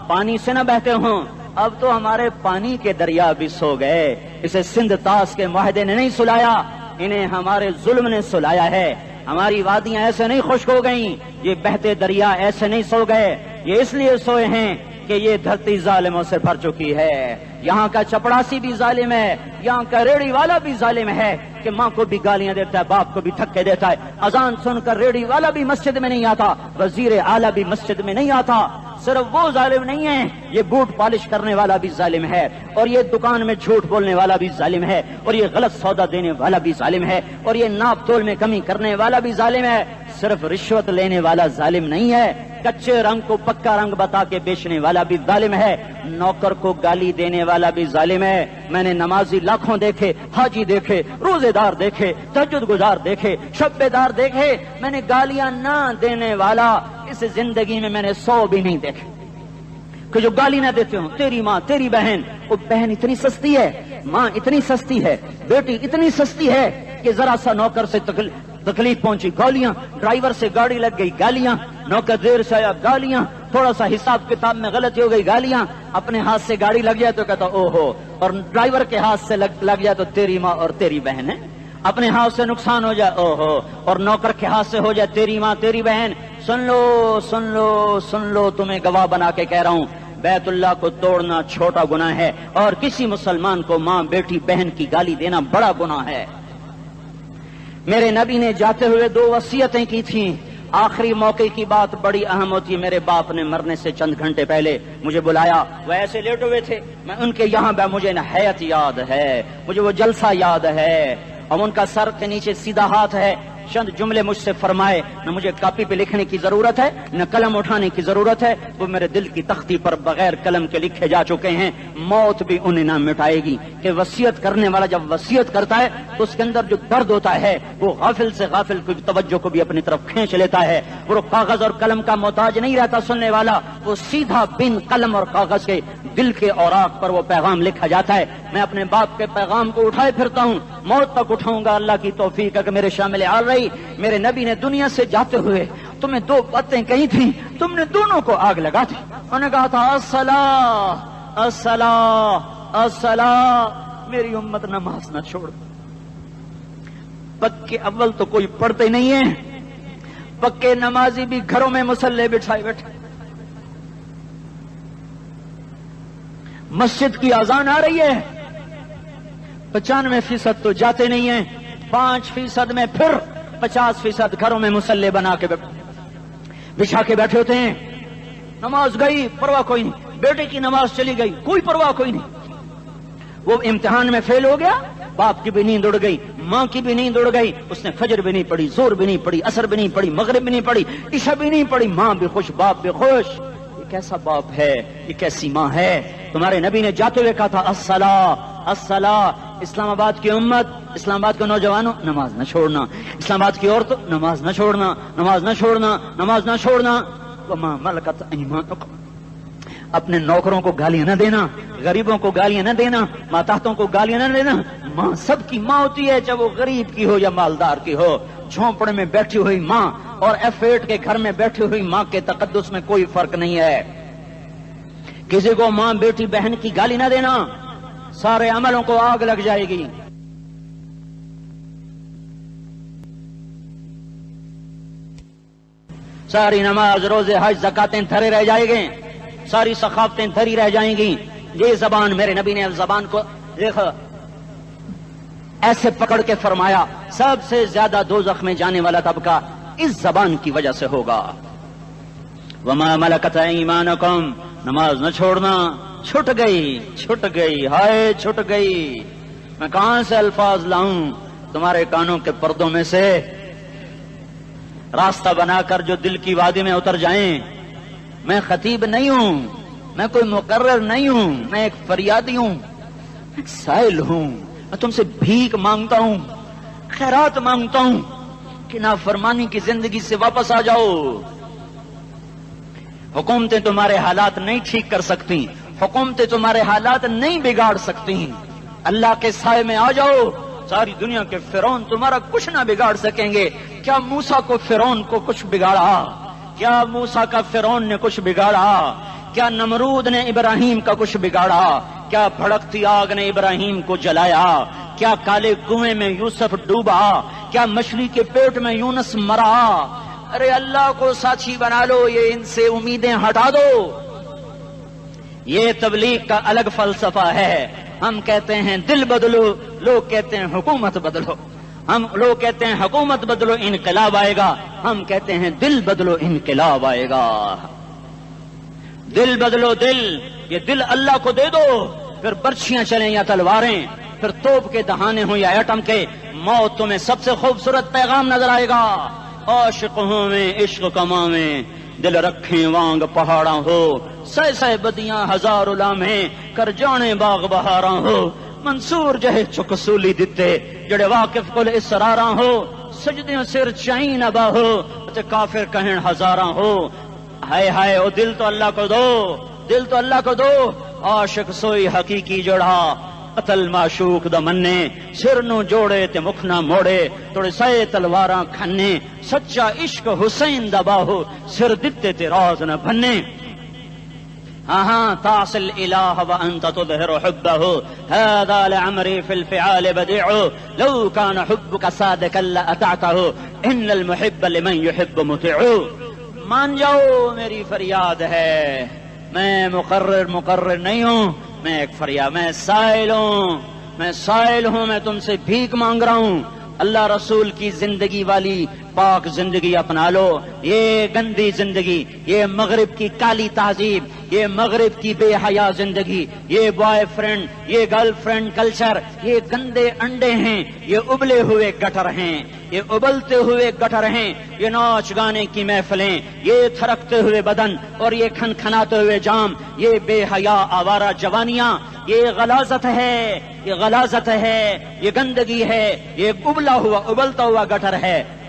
Speaker 4: پانی سے نہ بہتے ہوں۔ اب تو ہمارے پانی کے دریا بھی سو گئے، اسے سندھ طاس کے معاہدے نے نہیں سلایا، انہیں ہمارے ظلم نے سلایا ہے۔ ہماری وادیاں ایسے نہیں خشک ہو گئیں، یہ بہتے دریا ایسے نہیں سو گئے، یہ اس لیے سوئے ہیں کہ یہ دھرتی ظالموں سے بھر چکی ہے۔ یہاں کا چپڑاسی بھی ظالم ہے، یہاں کا ریڑھی والا بھی ظالم ہے کہ ماں کو بھی گالیاں دیتا ہے، باپ کو بھی دھکے دیتا ہے۔ اذان سن کر ریڑھی والا بھی مسجد میں نہیں آتا، وزیر اعلیٰ بھی مسجد میں نہیں آتا۔ صرف وہ ظالم نہیں ہے، یہ بوٹ پالش کرنے والا بھی ظالم ہے، اور یہ دکان میں جھوٹ بولنے والا بھی ظالم ہے، اور یہ غلط سودا دینے والا بھی ظالم ہے، اور یہ ناپ تول میں کمی کرنے والا بھی ظالم ہے۔ صرف رشوت لینے والا ظالم نہیں ہے، کچے رنگ کو پکا رنگ بتا کے بیچنے والا بھی ظالم ہے، نوکر کو گالی دینے والا بھی ظالم ہے۔ میں نے نمازی لاکھوں دیکھے، حاجی دیکھے، روزے دار دیکھے، تہجد گزار دیکھے، شب بیدار دیکھے، میں نے گالیاں نہ دینے والا اس زندگی میں نے 100 بھی نہیں دیکھے کہ جو گالی نہ دیتے ہوں۔ تیری ماں، تیری بہن، وہ بہن اتنی سستی ہے، ماں اتنی سستی ہے، بیٹی اتنی سستی ہے کہ ذرا سا نوکر سے تکلیف پہنچی گالیاں، ڈرائیور سے گاڑی لگ گئی گالیاں، نوکر دیر سے آیا گالیاں، تھوڑا سا حساب کتاب میں غلطی ہو گئی گالیاں، اپنے ہاتھ سے گاڑی لگ جائے تو کہتا او ہو، اور ڈرائیور کے ہاتھ سے لگ جائے تو تیری ماں اور تیری بہن ہے، اپنے ہاتھ سے نقصان ہو جائے او ہو، اور نوکر کے ہاتھ سے ہو جائے تیری ماں تیری بہن۔ سن لو سن لو سن لو، تمہیں گواہ بنا کے کہہ رہا ہوں، بیت اللہ کو توڑنا چھوٹا گناہ ہے اور کسی مسلمان کو ماں بیٹی بہن کی گالی دینا بڑا گناہ ہے۔ میرے نبی نے جاتے ہوئے 2 وصیتیں کی تھیں، آخری موقع کی بات بڑی اہم ہوتی ہے۔ میرے باپ نے مرنے سے چند گھنٹے پہلے مجھے بلایا، وہ ایسے لیٹے ہوئے تھے، میں ان کے یہاں مجھے نہایت یاد ہے، مجھے وہ جلسہ یاد ہے، اور ان کا سر کے نیچے سیدھا ہاتھ ہے۔ چند جملے مجھ سے فرمائے، نہ مجھے کاپی پہ لکھنے کی ضرورت ہے نہ قلم اٹھانے کی ضرورت ہے، وہ میرے دل کی تختی پر بغیر قلم کے لکھے جا چکے ہیں، موت بھی انہیں نہ مٹائے گی۔ کہ وصیت کرنے والا جب وصیت کرتا ہے تو اس کے اندر جو درد ہوتا ہے وہ غافل سے غافل کی توجہ کو بھی اپنی طرف کھینچ لیتا ہے۔ وہ کاغذ اور قلم کا محتاج نہیں رہتا سننے والا، وہ سیدھا بن قلم اور کاغذ کے دل کے اوراق پر وہ پیغام لکھا جاتا ہے۔ میں اپنے باپ کے پیغام کو اٹھائے پھرتا ہوں، موت تک اٹھاؤں گا، اللہ کی توفیق ہے کہ میرے شامل حال رہی۔ میرے نبی نے دنیا سے جاتے ہوئے تمہیں دو باتیں کہی تھیں، تم نے دونوں کو آگ لگا دی۔ انہوں نے کہا تھا الصلاۃ الصلاۃ الصلاۃ، میری امت نماز نہ چھوڑ۔ پکے اول تو کوئی پڑھتے نہیں ہے، پکے نمازی بھی گھروں میں مصلے بٹھائے بیٹھے۔ مسجد کی اذان آ رہی ہے، 95% تو جاتے نہیں ہیں، 5% میں پھر 50% گھروں میں مصلے بنا کے بچھا کے بیٹھے ہوتے ہیں۔ نماز گئی پرواہ کوئی نہیں، بیٹے کی نماز چلی گئی کوئی پرواہ کوئی نہیں۔ وہ امتحان میں فیل ہو گیا، باپ کی بھی نیند اڑ گئی، ماں کی بھی نیند اڑ گئی، اس نے فجر بھی نہیں پڑھی، زور بھی نہیں پڑھی، عصر بھی نہیں پڑھی، مغرب بھی نہیں پڑھی، عشاء بھی نہیں پڑھی، ماں بھی خوش باپ بھی خوش۔ یہ کیسا باپ ہے، یہ کیسی ماں ہے؟ تمہارے نبی نے جاتے ہوئے کہا تھا الصلاۃ الصلاۃ۔ اسلام آباد کی امت، اسلام آباد کے نوجوانوں، نماز نہ چھوڑنا، اسلام آباد کی عورتوں، نماز نہ چھوڑنا، نماز نہ چھوڑنا، نماز نہ چھوڑنا۔ وما ملکت ایمانکم، اپنے نوکروں کو گالیاں نہ دینا، غریبوں کو گالیاں نہ دینا، ماتحتوں کو گالیاں نہ دینا۔ ماں سب کی ماں ہوتی ہے، چاہے وہ غریب کی ہو یا مالدار کی ہو۔ جھونپڑے میں بیٹھی ہوئی ماں اور F8 کے گھر میں بیٹھی ہوئی ماں کے تقدس میں کوئی فرق نہیں ہے۔ کسی کو ماں بیٹی بہن کی گالی نہ دینا، سارے عملوں کو آگ لگ جائے گی۔ ساری نماز روزے حج زکاتیں دھرے رہ جائیں گے، ساری ثقافتیں دھری رہ جائیں گی۔ یہ زبان، میرے نبی نے زبان کو دیکھو ایسے پکڑ کے فرمایا سب سے زیادہ دوزخ میں جانے والا طبقہ اس زبان کی وجہ سے ہوگا۔ وما ملکت ایمانکم، نماز نہ چھوڑنا۔ چھٹ گئی ہائے چھٹ گئی۔ میں کہاں سے الفاظ لاؤں تمہارے کانوں کے پردوں میں سے، راستہ بنا کر جو دل کی وادی میں اتر جائیں۔ میں خطیب نہیں ہوں، میں کوئی مقرر نہیں ہوں، میں ایک فریادی ہوں، ایک سائل ہوں۔ میں تم سے بھیک مانگتا ہوں، خیرات مانگتا ہوں کہ نافرمانی کی زندگی سے واپس آ جاؤ۔ حکومتیں تمہارے حالات نہیں ٹھیک کر سکتی، حکومتیں تمہارے حالات نہیں بگاڑ سکتی۔ اللہ کے سائے میں آ جاؤ، ساری دنیا کے فرعون تمہارا کچھ نہ بگاڑ سکیں گے۔ کیا موسیٰ کو فرعون کو کچھ بگاڑا؟ کیا موسیٰ کا فرعون نے کچھ بگاڑا؟ کیا نمرود نے ابراہیم کا کچھ بگاڑا؟ کیا بھڑکتی آگ نے ابراہیم کو جلایا؟ کیا کالے کنویں میں یوسف ڈوبا؟ کیا مچھلی کے پیٹ میں یونس مرا؟ ارے اللہ کو ساتھی بنا لو، یہ ان سے امیدیں ہٹا دو۔ یہ تبلیغ کا الگ فلسفہ ہے۔ ہم کہتے ہیں دل بدلو، لوگ کہتے ہیں حکومت بدلو۔ ہم لوگ کہتے ہیں حکومت بدلو انقلاب آئے گا، ہم کہتے ہیں دل بدلو انقلاب آئے گا۔ دل بدلو، دل، یہ دل اللہ کو دے دو، پھر برچھیاں چلیں یا تلواریں، پھر توپ کے دہانے ہوں یا ایٹم کے، موت تمہیں سب سے خوبصورت پیغام نظر آئے گا۔ عاشق ہوں میں عشق کماں میں، دل رکھیں وانگ پہاڑاں ہو، سہ سہ بدیاں ہزار لامہیں، کر جانے باغ بہاراں ہو، منصور جہے چک سولی دتے، جڑے واقف کل اسراراں ہو، سجدیوں سر چائیں نبا ہو، تے کافر کہیں ہزاراں ہو۔ ہائے ہائے او دل تو اللہ کو دو، دل تو اللہ کو دو۔ عاشق سوئی حقیقی جوڑا، قتل معشوق دا مننے، سر نو جوڑے تے مکھ نہ موڑے، توڑے سائے تلواراں کھنے، سچا عشق حسین دا باہو، سر دتے تے راز نہ بھنے۔ ہاں تعصي الإله وأنت تظهر حبه، هذا لعمري في الفعال بديع، لو كان حبك صادقا لأطعته، إن المحب لمن يحب مطيع۔ مان جاؤ میری فریاد ہے، میں مقرر نہیں ہوں، میں ایک فریاد، میں سائل ہوں، میں تم سے بھیک مانگ رہا ہوں۔ اللہ رسول کی زندگی والی پاک زندگی اپنا لو۔ یہ گندی زندگی، یہ مغرب کی کالی تہذیب، یہ مغرب کی بے حیا زندگی، یہ بوائے فرینڈ، یہ گرل فرینڈ کلچر، یہ گندے انڈے ہیں، یہ ابلے ہوئے گٹر ہیں، یہ ابلتے ہوئے گٹر ہیں، یہ ناچ گانے کی محفلیں، یہ تھرکتے ہوئے بدن اور یہ کھنکھناتے ہوئے جام، یہ بے حیا آوارہ جوانیاں، یہ غلاظت ہے، یہ غلاظت ہے، یہ گندگی ہے، یہ ابلتا ہوا گٹر ہے۔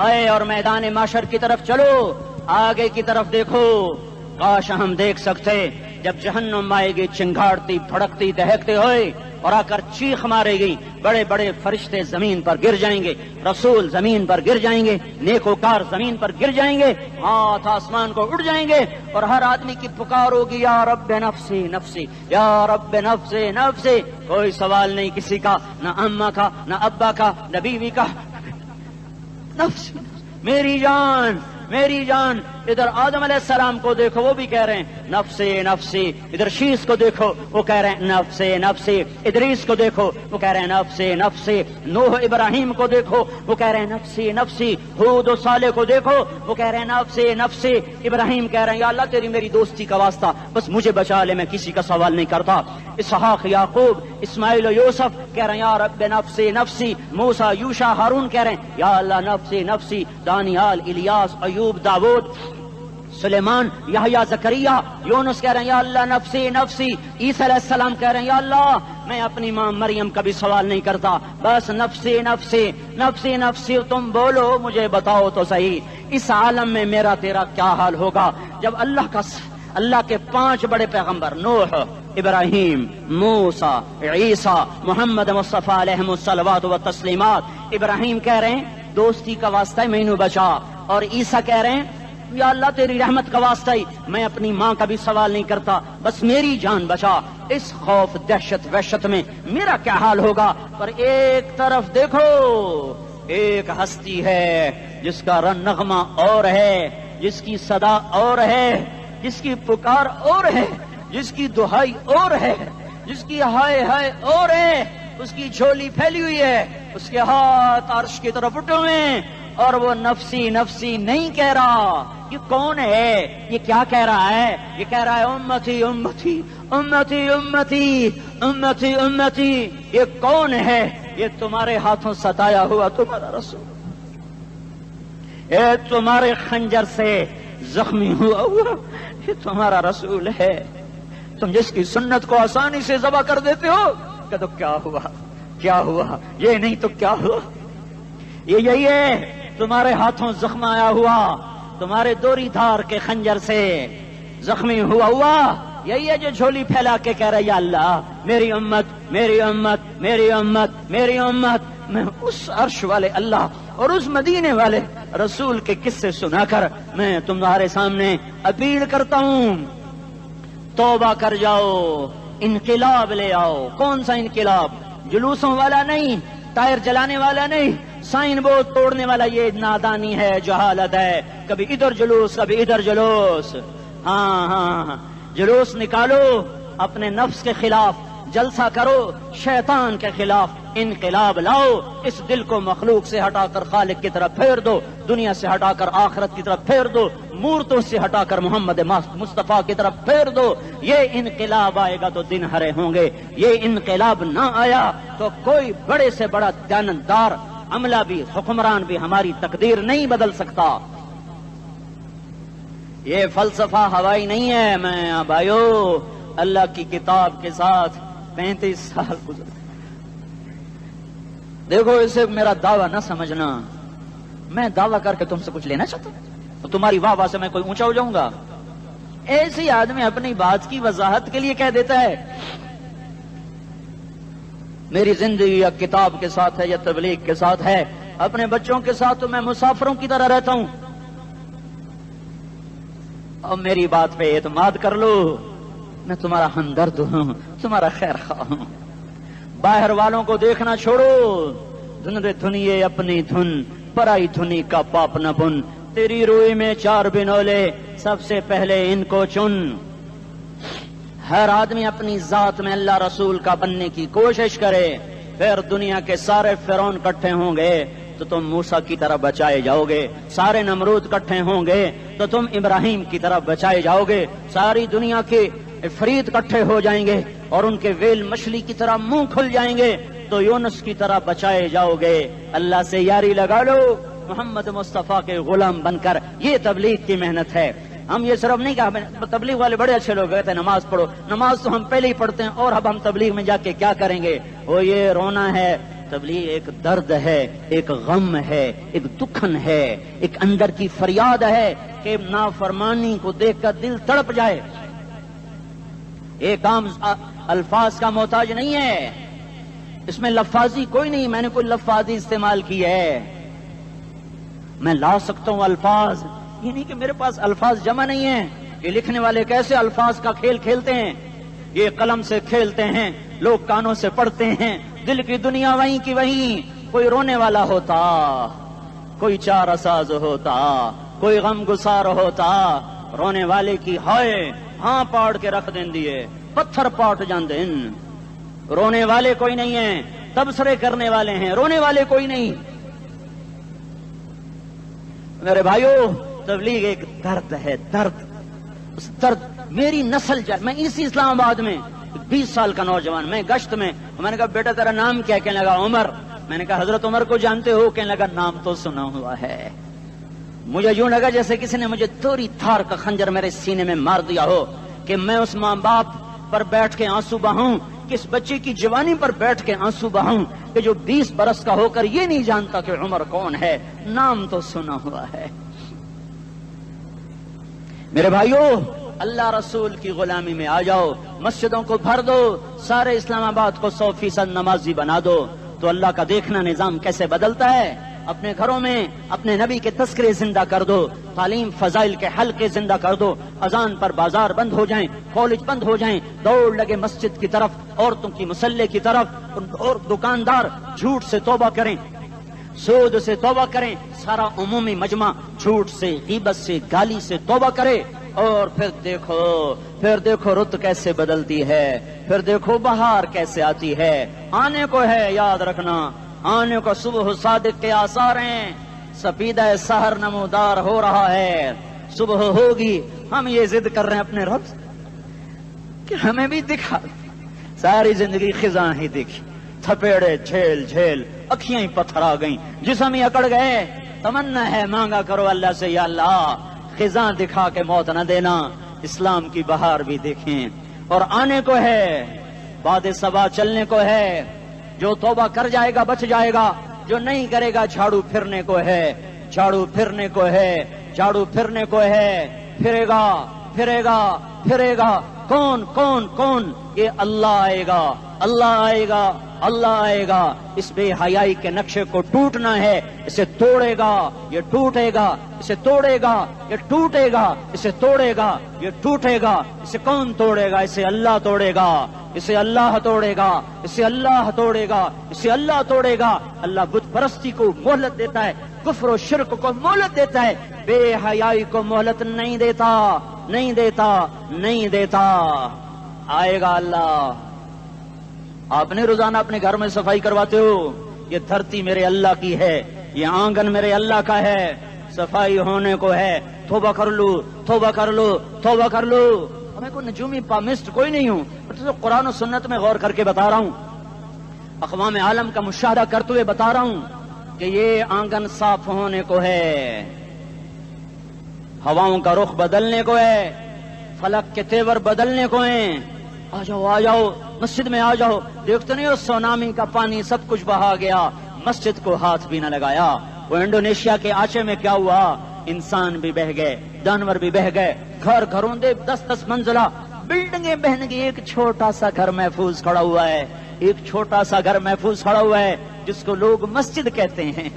Speaker 4: آئے اور میدان معاشر کی طرف چلو، آگے کی طرف دیکھو۔ کاش ہم دیکھ سکتے جب جہنم آئے گی چنگاڑتی بھڑکتی دہکتے ہوئے اور آ کر چیخ مارے گی، بڑے بڑے فرشتے زمین پر گر جائیں گے، رسول زمین پر گر جائیں گے، نیکوکار زمین پر گر جائیں گے، ہاتھ آسمان کو اڑ جائیں گے، اور ہر آدمی کی پکار ہوگی یا رب نفسی نفسی، یا رب نفسی نفسی۔ کوئی سوال نہیں کسی کا، نہ اماں کا، نہ ابا کا، نہ بیوی کا، نفسی میری جان میری جان۔ ادھر آدم علیہ السلام کو دیکھو، وہ بھی کہہ رہے ہیں نفسی نفسی۔ ادھر شیش کو دیکھو، وہ کہہ رہے ہیں نفسی نفسی۔ ادریس کو دیکھو، وہ کہہ رہے ہیں نفسی نفسی۔ نوح ابراہیم کو دیکھو، وہ کہہ رہے ہیں نفسی نفسی۔ ہود و صالح کو دیکھو، وہ کہہ رہے ہیں نفسی نفسی۔ ابراہیم کہہ رہے ہیں یا اللہ تیری میری دوستی کا واسطہ، بس مجھے بچا لے، میں کسی کا سوال نہیں کرتا۔ اسحاق، یعقوب، اسماعیل و یوسف کہہ رہے ہیں یا رب نفسی نفسی۔ موسیٰ، یوشع، ہارون کہہ رہے ہیں یا اللہ نفسی نفسی۔ دانیال، الیاس، ایوب، داؤد، سلیمان، یحییٰ، زکریا، یونس کہہ رہے ہیں یا اللہ نفسی نفسی۔ عیسیٰ علیہ السلام کہہ رہے ہیں یا اللہ میں اپنی ماں مریم کا بھی سوال نہیں کرتا، بس نفسی نفسی نفسی نفسی۔ تم بولو، مجھے بتاؤ تو صحیح اس عالم میں میرا تیرا کیا حال ہوگا جب اللہ کے 5 بڑے پیغمبر نوح، ابراہیم، موسیٰ، عیسیٰ، محمد مصطفیٰ علیہ الصلوات و تسلیمات۔ ابراہیم کہہ رہے ہیں دوستی کا واسطہ ہے مینوں بچا، اور عیسیٰ کہہ رہے ہیں یا اللہ تیری رحمت کا واسطہ ہی میں اپنی ماں کا بھی سوال نہیں کرتا، بس میری جان بچا۔ اس خوف دہشت وحشت میں میرا کیا حال ہوگا؟ پر ایک طرف دیکھو، ایک ہستی ہے جس کا نغمہ اور ہے، جس کی صدا اور ہے، جس کی پکار اور ہے، جس کی دہائی اور ہے، جس کی ہائے ہائے اور ہے۔ اس کی جھولی پھیلی ہوئی ہے، اس کے ہاتھ عرش کی طرف اٹھے ہوئے ہیں، اور وہ نفسی نفسی نہیں کہہ رہا۔ یہ کون ہے؟ یہ کیا کہہ رہا ہے؟ یہ کہہ رہا ہے امتی امتی امتی امتی امتی امتی۔ یہ کون ہے؟ یہ تمہارے ہاتھوں ستایا ہوا تمہارا رسول، یہ تمہارے خنجر سے زخمی ہوا یہ تمہارا رسول ہے۔ تم جس کی سنت کو آسانی سے ذبح کر دیتے ہو، کہ تو کیا ہوا کیا ہوا، یہ نہیں تو کیا ہوا۔ یہ یہی ہے تمہارے ہاتھوں زخم آیا ہوا، تمہارے دوری دھار کے خنجر سے زخمی ہوا، یہی ہے جو جھولی پھیلا کے کہہ رہا ہے یا اللہ میری امت میری امت میری امت میری امت۔ میں اس عرش والے اللہ اور اس مدینے والے رسول کے قصے سنا کر میں تمہارے سامنے اپیل کرتا ہوں، توبہ کر جاؤ، انقلاب لے آؤ۔ کون سا انقلاب؟ جلوسوں والا نہیں، ٹائر جلانے والا نہیں، سائن بورڈ توڑنے والا، یہ نادانی ہے، جہالت ہے۔ کبھی ادھر جلوس کبھی ادھر جلوس۔ ہاں جلوس نکالو اپنے نفس کے خلاف، جلسہ کرو شیطان کے خلاف، انقلاب لاؤ۔ اس دل کو مخلوق سے ہٹا کر خالق کی طرف پھیر دو، دنیا سے ہٹا کر آخرت کی طرف پھیر دو، مورتوں سے ہٹا کر محمد مصطفیٰ کی طرف پھیر دو۔ یہ انقلاب آئے گا تو دن ہرے ہوں گے، یہ انقلاب نہ آیا تو کوئی بڑے سے بڑا دیانتدار عملہ بھی، حکمران بھی ہماری تقدیر نہیں بدل سکتا۔ یہ فلسفہ ہوائی نہیں ہے۔ میں بھائیو اللہ کی کتاب کے ساتھ 35 سال گزرے، دیکھو اسے میرا دعویٰ نہ سمجھنا، میں دعویٰ کر کے تم سے کچھ لینا چاہتا ہوں تو تمہاری واہ واہ سے میں کوئی اونچا ہو جاؤں گا؟ ایسی آدمی اپنی بات کی وضاحت کے لیے کہہ دیتا ہے میری زندگی یا کتاب کے ساتھ ہے یا تبلیغ کے ساتھ ہے، اپنے بچوں کے ساتھ تو میں مسافروں کی طرح رہتا ہوں، اور میری بات پہ اعتماد کر لو، میں تمہارا ہمدرد ہوں، تمہارا خیر خواہ ہوں۔ باہر والوں کو دیکھنا چھوڑو، دھن رے دھنیے اپنی دھن، پرائی دھنی کا پاپ نہ بن، تیری روئی میں 4 بنولے، سب سے پہلے ان کو چن۔ ہر آدمی اپنی ذات میں اللہ رسول کا بننے کی کوشش کرے، پھر دنیا کے سارے فرعون اکٹھے ہوں گے تو تم موسیٰ کی طرح بچائے جاؤ گے، سارے نمرود اکٹھے ہوں گے تو تم ابراہیم کی طرح بچائے جاؤ گے، ساری دنیا کے عفریت اکٹھے ہو جائیں گے اور ان کے ویل مچھلی کی طرح منہ کھل جائیں گے تو یونس کی طرح بچائے جاؤ گے۔ اللہ سے یاری لگا لو، محمد مصطفیٰ کے غلام بن کر۔ یہ تبلیغ کی محنت ہے۔ ہم یہ صرف نہیں کہا، تبلیغ والے بڑے اچھے لوگ کہتے ہیں نماز پڑھو، نماز تو ہم پہلے ہی پڑھتے ہیں، اور اب ہم تبلیغ میں جا کے کیا کریں گے؟ وہ یہ رونا ہے تبلیغ ایک درد ہے، ایک غم ہے، ایک دکھن ہے، ایک اندر کی فریاد ہے کہ نافرمانی کو دیکھ کر دل تڑپ جائے. ایک عام الفاظ کا محتاج نہیں ہے، اس میں لفاظی کوئی نہیں. میں نے کوئی لفاظی استعمال کی ہے، میں لا سکتا ہوں الفاظ، یہ نہیں کہ میرے پاس الفاظ جمع نہیں ہیں. یہ لکھنے والے کیسے الفاظ کا کھیل کھیلتے ہیں، یہ قلم سے کھیلتے ہیں، لوگ کانوں سے پڑھتے ہیں. دل کی دنیا وہیں کی وہیں. کوئی رونے والا ہوتا، کوئی چارہ ساز ہوتا، کوئی غم گسار ہوتا. رونے والے کی ہائے ہاں پاڑ کے رکھ دیں دیے، پتھر پاٹ جان دیں. رونے والے کوئی نہیں ہیں، تبصرے کرنے والے ہیں، رونے والے کوئی نہیں. میرے بھائیو، تبلیغ ایک درد ہے، درد. اس درد میری نسل جائے. میں اسی اسلام آباد میں 20 سال کا نوجوان، میں گشت میں نے کہا بیٹا تیرا نام کیا؟ کہنے لگا عمر. میں نے کہا حضرت عمر کو جانتے ہو؟ کہنے لگا نام تو سنا ہوا ہے. مجھے یوں لگا جیسے کسی نے مجھے دوری تھار کا خنجر میرے سینے میں مار دیا ہو کہ میں اس ماں باپ پر بیٹھ کے آنسو بہاؤں، کس بچے کی جوانی پر بیٹھ کے آنسو بہاؤں کہ جو 20 برس کا ہو کر یہ نہیں جانتا کہ عمر کون ہے. نام تو سنا ہوا ہے. میرے بھائیو، اللہ رسول کی غلامی میں آ جاؤ، مسجدوں کو بھر دو، سارے اسلام آباد کو 100% نمازی بنا دو، تو اللہ کا دیکھنا نظام کیسے بدلتا ہے. اپنے گھروں میں اپنے نبی کے تذکرے زندہ کر دو، تعلیم فضائل کے حلقے زندہ کر دو. اذان پر بازار بند ہو جائیں، کالج بند ہو جائیں، دوڑ لگے مسجد کی طرف، عورتوں کی مصلے کی طرف. اور دکاندار جھوٹ سے توبہ کریں، سود سے توبہ کریں. سارا عمومی مجمع جھوٹ سے، غیبت سے، گالی سے توبہ کرے. اور پھر دیکھو رت کیسے بدلتی ہے، پھر دیکھو بہار کیسے آتی ہے. آنے کو ہے، یاد رکھنا، آنے کو صبح صادق کے آثار ہیں. سپیدہ سحر نمودار ہو رہا ہے، صبح ہوگی. ہم یہ ضد کر رہے ہیں اپنے رب کہ ہمیں بھی دکھا. ساری زندگی خزاں ہی دکھی، تھپیڑے جھیل جھیل، اکھیاں ہی پتھر آ گئیں، جسم ہی اکڑ گئے. تمنا ہے مانگا کرو اللہ سے، یا اللہ خزاں دکھا کے موت نہ دینا، اسلام کی بہار بھی دیکھیں. اور آنے کو ہے، باد صبا چلنے کو ہے. جو توبہ کر جائے گا بچ جائے گا، جو نہیں کرے گا جھاڑو پھرنے کو ہے، جھاڑو پھرنے کو ہے، جھاڑو پھرنے کو ہے. پھرے گا پھرے گا پھرے گا. کون کون کون؟ یہ اللہ آئے گا، اللہ آئے گا، اللہ آئے گا. اس بے حیائی کے نقشے کو ٹوٹنا ہے. اسے توڑے گا، یہ ٹوٹے گا. اسے توڑے گا، یہ ٹوٹے گا. اسے توڑے گا، یہ ٹوٹے گا. اسے کون توڑے گا؟ اسے اللہ توڑے گا، اسے اللہ توڑے گا، اسے اللہ توڑے گا، اسے اللہ توڑے گا. اللہ بت پرستی کو مہلت دیتا ہے، کفر و شرک کو مہلت دیتا ہے، بے حیائی کو مہلت نہیں دیتا، نہیں دیتا، نہیں دیتا. آئے گا اللہ. آپ نے روزانہ اپنے گھر میں صفائی کرواتے ہو. یہ دھرتی میرے اللہ کی ہے، یہ آنگن میرے اللہ کا ہے، صفائی ہونے کو ہے. توبہ کر لو، توبہ کر لو، توبہ کر لو. میں کوئی نجومی پامسٹ کوئی نہیں ہوں، تو قرآن و سنت میں غور کر کے بتا رہا ہوں، اقوام عالم کا مشاہدہ کرتے ہوئے بتا رہا ہوں کہ یہ آنگن صاف ہونے کو ہے، ہواؤں کا رخ بدلنے کو ہے، فلک کے تیور بدلنے کو ہیں. آ جاؤ آ جاؤ، مسجد میں آ جاؤ. دیکھتے نہیں ہو سونامی کا پانی سب کچھ بہا گیا، مسجد کو ہاتھ بھی نہ لگایا. وہ انڈونیشیا کے آچے میں کیا ہوا؟ انسان بھی بہ گئے، جانور بھی بہ گئے. گھر گھروں دے 10-10 منزلہ بلڈنگیں بہن گئی. ایک چھوٹا سا گھر محفوظ کھڑا ہوا ہے، ایک چھوٹا سا گھر محفوظ کھڑا ہوا ہے جس کو لوگ مسجد کہتے ہیں.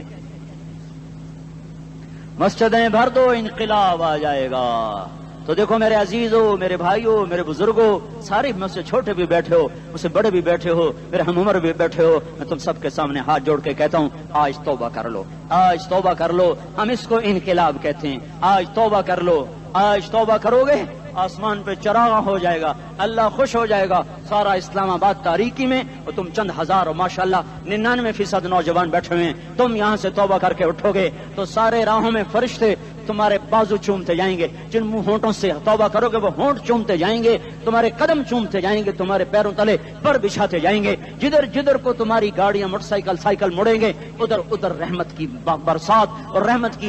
Speaker 4: مسجدیں بھر دو، انقلاب آ جائے گا. تو دیکھو میرے عزیزوں، میرے بھائیوں، میرے بزرگوں، سارے مجھ سے چھوٹے بھی بیٹھے ہو، مجھ سے بڑے بھی بیٹھے ہو، میرے ہم عمر بھی بیٹھے ہو. میں تم سب کے سامنے ہاتھ جوڑ کے کہتا ہوں، آج توبہ کر لو، آج توبہ کر لو. ہم اس کو انقلاب کہتے ہیں. آج توبہ کر لو. آج توبہ کرو گے، آسمان پہ چراغ ہو جائے گا، اللہ خوش ہو جائے گا. سارا اسلام آباد تاریکی میں، اور تم چند ہزار اور ماشاءاللہ 99% نوجوان بیٹھے ہوئے ہیں. تم یہاں سے توبہ کر کے اٹھو گے تو سارے راہوں میں فرشتے تمہارے بازو چومتے جائیں گے. جن منہ ہونٹوں سے توبہ کرو گے وہ ہونٹ چومتے جائیں گے، تمہارے قدم چومتے جائیں گے، تمہارے پیروں تلے پر بچھاتے جائیں گے. جدھر جدھر کو تمہاری گاڑیاں، موٹر سائیکل مڑیں گے، ادھر ادھر رحمت کی برسات اور رحمت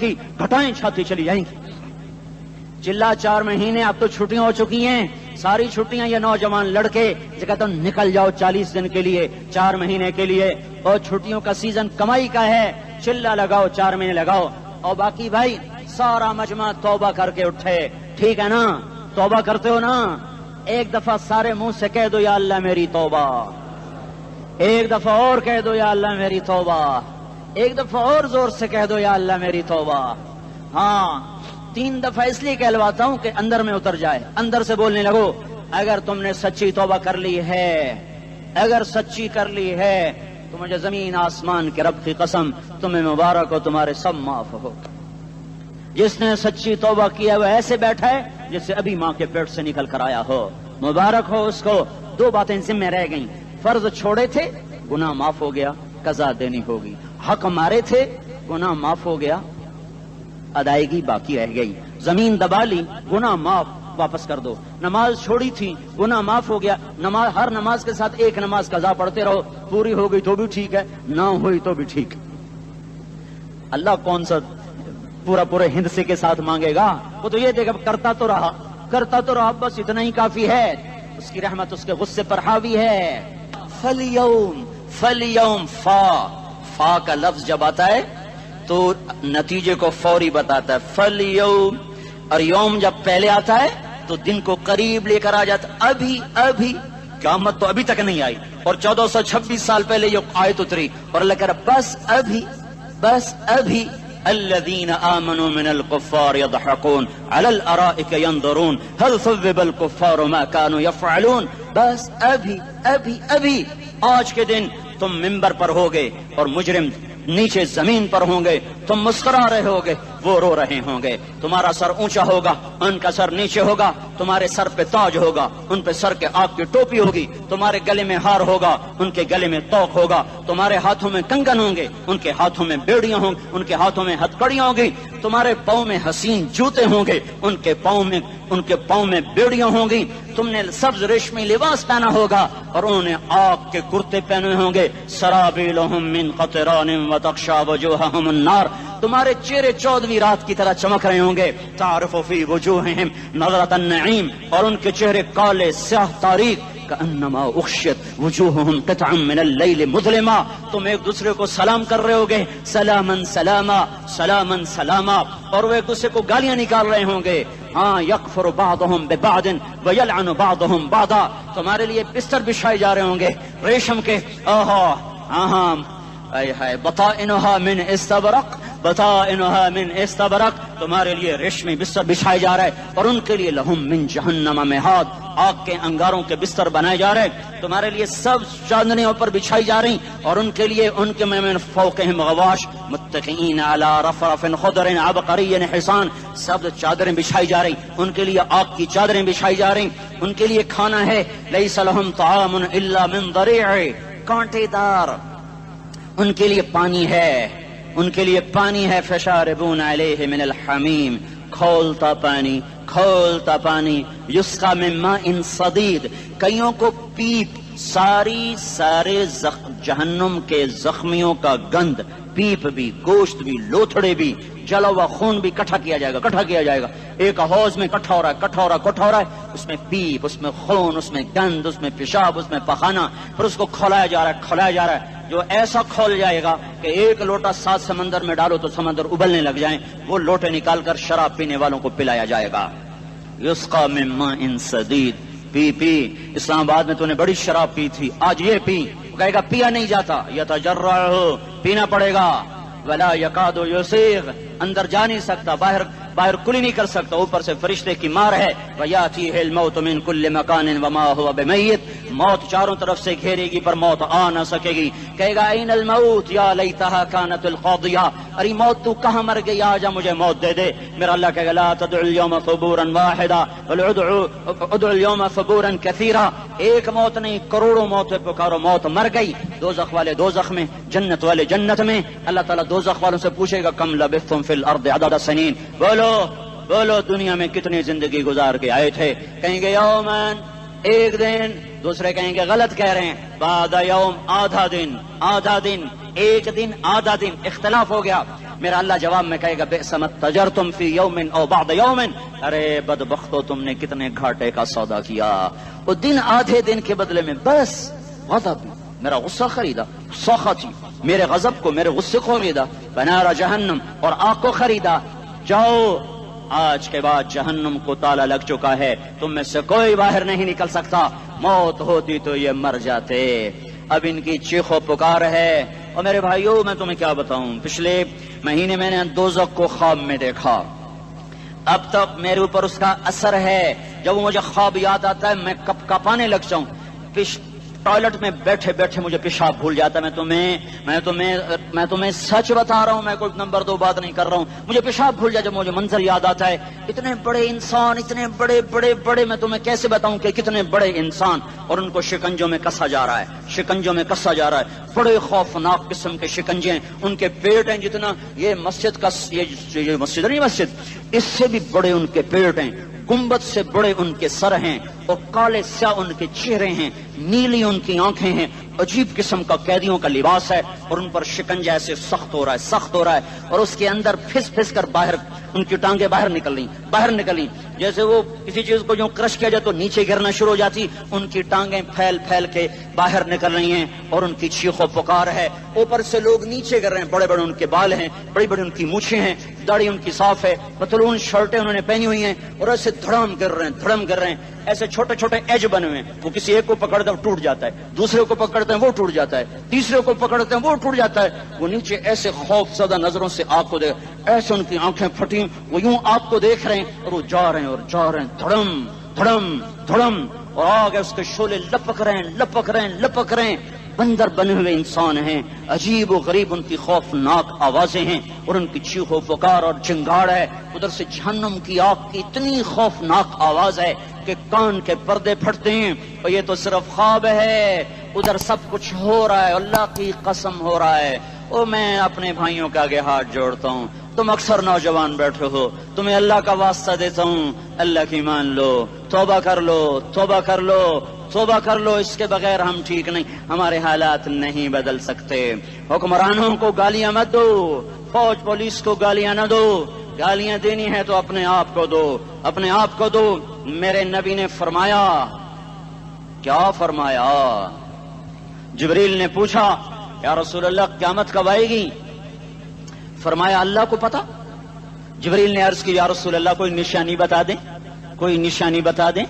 Speaker 4: کی گھٹائیں چھاتی چلی جائیں گی. چلا 4 مہینے اب تو چھٹیاں ہو چکی ہیں، ساری چھٹیاں یہ نوجوان لڑکے جو کہتے ہیں نکل جاؤ 40 دن کے لیے 4 مہینے کے لیے، اور چھٹیوں کا سیزن کمائی کا ہے، چلا لگاؤ 4 مہینے لگاؤ، اور باقی بھائی سارا مجمع توبہ کر کے اٹھے، ٹھیک ہے نا؟ توبہ کرتے ہو نا؟ ایک دفعہ سارے منہ سے کہہ دو یا اللہ میری توبہ، ایک دفعہ اور کہہ دو یا اللہ میری توبہ، ایک دفعہ اور زور سے کہہ دو یا اللہ میری توبہ۔ ہاں 3 دفعہ اس لیے کہلواتا ہوں کہ اندر میں اتر جائے، اندر سے بولنے لگو اگر تم نے سچی توبہ کر لی ہے، اگر سچی کر لی ہے تو مجھے زمین آسمان کے رب کی قسم تمہیں مبارک ہو، تمہارے سب معاف ہو۔ جس نے سچی توبہ کیا وہ ایسے بیٹھا ہے جسے ابھی ماں کے پیٹ سے نکل کر آیا ہو، مبارک ہو اس کو۔ 2 باتیں ذمہ رہ گئیں، فرض چھوڑے تھے گناہ معاف ہو گیا، قضا دینی ہوگی، حق مارے تھے گناہ معاف ہو گیا، ادائیگی باقی رہ گئی، زمین دبا لی گناہ معاف، واپس کر دو، نماز چھوڑی تھی گناہ معاف ہو گیا، نماز ہر نماز کے ساتھ ایک نماز قضا پڑھتے رہو، پوری ہو گئی تو بھی ٹھیک ہے، نہ ہوئی تو بھی ٹھیک۔ اللہ کون سا پورے ہندسے کے ساتھ مانگے گا؟ وہ تو یہ دیکھا کرتا تو رہا بس اتنا ہی کافی ہے، اس کی رحمت اس کے غصے پر حاوی ہے۔ فَالْيَوْمِ فا کا لفظ جب آتا ہے تو نتیجے کو فوری بتاتا ہے، فَالْيَوْمِ، اور یوم جب پہلے آتا ہے تو دن کو قریب لے کر آ جاتا، ابھی قیامت تو ابھی تک نہیں آئی، اور 1426 سال پہلے یہ آیت اتری، اور اللہ کہہ رہا بس ابھی الذين آمنوا من الكفار يضحكون على الارائك ينظرون هل ثوب الكفار ما كانوا يفعلون۔ بس ابھی آج کے دن تم منبر پر ہوگے اور مجرم نیچے زمین پر ہوں گے، تم مسکرا رہے ہوگے، وہ رو رہے ہوں گے، تمہارا سر اونچا ہوگا، ان کا سر نیچے ہوگا، تمہارے سر پہ تاج ہوگا، ان پہ سر کے آگ کی ٹوپی ہوگی، تمہارے گلے میں ہار ہوگا، ان کے گلے میں توق ہوگا، تمہارے ہاتھوں میں کنگن ہوں گے، ان کے ہاتھوں میں بیڑیاں ہوں گی، ان کے ہاتھوں میں ہتکڑیاں ہوں گی، تمہارے پاؤں میں حسین جوتے ہوں گے، ان کے پاؤں میں بیڑیاں ہوں گی، تم نے سبز ریشمی لباس پہنا ہوگا اور انہوں نے آگ کے کرتے پہنے ہوں گے، سرابیلہم من قطران وتغشا وجوہہم النار، تمہارے چہرے 14ویں رات کی طرح چمک رہے ہوں گے، تعرف فی وجوہہم نظرۃ النعیم، اور ان کے چہرے کالے سیاہ تاریک، کأنما اغشیت وجوہہم قطعا من اللیل مظلما، تم ایک دوسرے کو سلام کر رہے ہوگے، سلامن سلاما سلامن سلاما، اور وہ ایک دوسرے کو گالیاں نکال رہے ہوں گے، ہاں یکفر بعضهم ببعض ویلعن بعضهم بعضا، تمہارے لیے بستر بچھائے جا رہے ہوں گے ریشم کے، بطائنها من استبرق، بطائنها من استبرق، تمہارے لیے ریشمی بستر بچھائے جا رہے، اور ان کے لیے لہم من جہنم مہاد، آگ کے انگاروں کے بستر بنائے جا رہے، تمہارے لیے سب چادریں پر بچھائی جا رہی، اور ان کے لیے ان کے من فوقہم غواش متکئین علی رفرف خضر عبقری حصان، سب چادریں بچھائی جا رہی، ان کے لیے آگ کی چادریں بچھائی جا رہی، ان کے لیے کھانا ہے، لیس لہم طعام الا من ضریع، کانٹے دار، ان کے لیے پانی ہے، ان کے لیے پانی ہے، فشاربون علیہ من الحمیم، کھولتا پانی، یسقا من ماء صدید، کئیوں کو پیپ، سارے جہنم کے زخمیوں کا گند، پیپ بھی، گوشت بھی، لوتھڑے بھی، جلا ہوا خون بھی کٹھا کیا جائے گا، ایک حوض میں کٹھا ہو رہا ہے، اس میں پیپ، اس میں خون، اس میں گند، اس میں پیشاب، اس میں پخانہ، پھر اس کو کھولایا جا رہا ہے، جو ایسا کھول جائے گا کہ ایک لوٹا 7 سمندر میں ڈالو تو سمندر ابلنے لگ جائیں، وہ لوٹے نکال کر شراب پینے والوں کو پلایا جائے گا، یسقا من ماء صدید، پی اسلام آباد میں تو نے بڑی شراب پی تھی، آج یہ پی، کہے گا پیا نہیں جاتا، یتجرعہ، پینا پڑے گا، ولا یکاد یسیغ، اندر جا نہیں سکتا، باہر کلی نہیں کر سکتا، اوپر سے فرشتے کی مار ہے، ویاتیہ الموت من کل مکان وما هو بمیت، موت چاروں طرف سے گھیرے گی پر موت آ نہ سکے گی، کہے گا این الموت یا لیتہا کانت القاضیہ، ارے موت تو کہاں مر گئی، آجا مجھے موت دے دے، میرا اللہ کہے گا لا تدعو اليوم ثبورا واحدا بل ادعو اليوم ثبورا کثیرا، ایک موت نہیں کروڑوں موت پکارو، موت مر گئی، دوزخ والے دوزخ میں، جنت والے جنت میں، اللہ تعالیٰ دوزخ والوں سے پوچھے گا کم لبثتم فی الارض عدد سنین، بولو دنیا میں کتنی زندگی گزار کے آئے تھے، کہیں گے یومن، ایک دن، دوسرے کہیں گے غلط کہہ رہے ہیں، بعد یوم، آدھا دن، ایک دن، آدھا دن، اختلاف ہو گیا، میرا اللہ جواب میں کہے گا بئس ما تجرتم فی یوم او بعد یوم، ارے بدبختو تم نے کتنے گھاٹے کا سودا کیا، وہ دن آدھے دن کے بدلے میں بس غضب، میرا غصہ خریدا، سخطی میرے غضب کو، میرے غصے کو خریدا، بنار جہنم اور آگ کو خریدا، جاؤ آج کے بعد جہنم کو تالا لگ چکا ہے، تم میں سے کوئی باہر نہیں نکل سکتا، موت ہوتی تو یہ مر جاتے۔ اب ان کی چیخ و پکار ہے۔ اور میرے بھائیوں میں تمہیں کیا بتاؤں، پچھلے مہینے میں نے دوزخ کو خواب میں دیکھا، اب تک میرے اوپر اس کا اثر ہے، جب وہ مجھے خواب یاد آتا ہے میں کپ کپانے لگ جاؤں، ٹوائلٹ میں بیٹھے بیٹھے مجھے پیشاب بھول جاتا ہے، میں تمہیں سچ بتا رہا ہوں، میں کوئی نمبر 2 بات نہیں کر رہا ہوں، مجھے پیشاب بھول جاتا ہے جب مجھے منظر یاد آتا ہے، اتنے بڑے انسان، اتنے بڑے بڑے بڑے، میں تمہیں کیسے بتاؤں کہ کتنے بڑے انسان، اور ان کو شکنجوں میں کسا جا رہا ہے، شکنجوں میں کسا جا رہا ہے، بڑے خوفناک قسم کے شکنجے ہیں، ان کے پیٹ ہیں جتنا یہ مسجد کا، یہ مسجد نہیں، مسجد اس سے بھی بڑے ان کے پیٹ ہیں، گنبد سے بڑے ان کے سر ہیں، اور کالے سیاہ ان کے چہرے ہیں، نیلی ان کی آنکھیں ہیں، عجیب قسم کا قیدیوں کا لباس ہے، اور ان پر شکنجہ ایسے سخت ہو رہا ہے، سخت ہو رہا ہے، اور اس کے اندر پھس پھس کر باہر ان کی ٹانگیں باہر نکل رہی، جیسے وہ کسی چیز کو جو کرش کیا جائے تو نیچے گرنا شروع ہو جاتی، ان کی ٹانگیں پھیل پھیل کے باہر نکل رہی ہیں، اور ان کی چیخ و پکار ہے، اوپر سے لوگ نیچے گر رہے ہیں، بڑے بڑے ان کے بال ہیں، بڑی بڑی ان کی مونچھیں ہیں، داڑھی ان کی صاف ہے، پتلون شرٹیں انہوں نے پہنی ہوئی ہیں، اور ایسے دھڑم گر رہے ہیں، ایسے چھوٹے چھوٹے ایج بنے ہوئے ہیں، وہ کسی ایک کو پکڑتے ہیں ٹوٹ جاتا ہے، دوسرے کو پکڑتے ہیں وہ ٹوٹ جاتا ہے، تیسرے کو پکڑتے ہیں وہ ٹوٹ جاتا ہے، وہ نیچے ایسے خوف زدہ نظروں سے آگ کو دیکھ، ایسے ان کی آنکھیں پھٹی، وہ یوں آگ کو دیکھ رہے ہیں، اور وہ جا رہے ہیں، دھڑم دھڑم دھڑم، اور آگے اس کے شعلے لپک رہے ہیں، بندر بنے ہوئے انسان ہیں، عجیب و غریب ان کی خوفناک آوازیں ہیں، اور ان کی چیخ و پکار اور چنگاڑ ہے، ادھر سے جہنم کی آگ کی اتنی خوفناک آواز ہے کہ کان کے پردے پھٹتے ہیں، اور یہ تو صرف خواب ہے، ادھر سب کچھ ہو رہا ہے، اللہ کی قسم ہو رہا ہے۔ اور میں اپنے بھائیوں کے آگے ہاتھ جوڑتا ہوں، تم اکثر نوجوان بیٹھے ہو، تمہیں اللہ کا واسطہ دیتا ہوں، اللہ کی مان لو، توبہ کر لو، اس کے بغیر ہم ٹھیک نہیں، ہمارے حالات نہیں بدل سکتے۔ حکمرانوں کو گالیاں مت دو، فوج پولیس کو گالیاں نہ دو، گالیاں دینی ہے تو اپنے آپ کو دو۔ میرے نبی نے فرمایا، کیا فرمایا؟ جبریل نے پوچھا یا رسول اللہ قیامت کب آئے گی؟ فرمایا اللہ کو پتا۔ جبریل نے عرض کی یا رسول اللہ کوئی نشانی بتا دیں،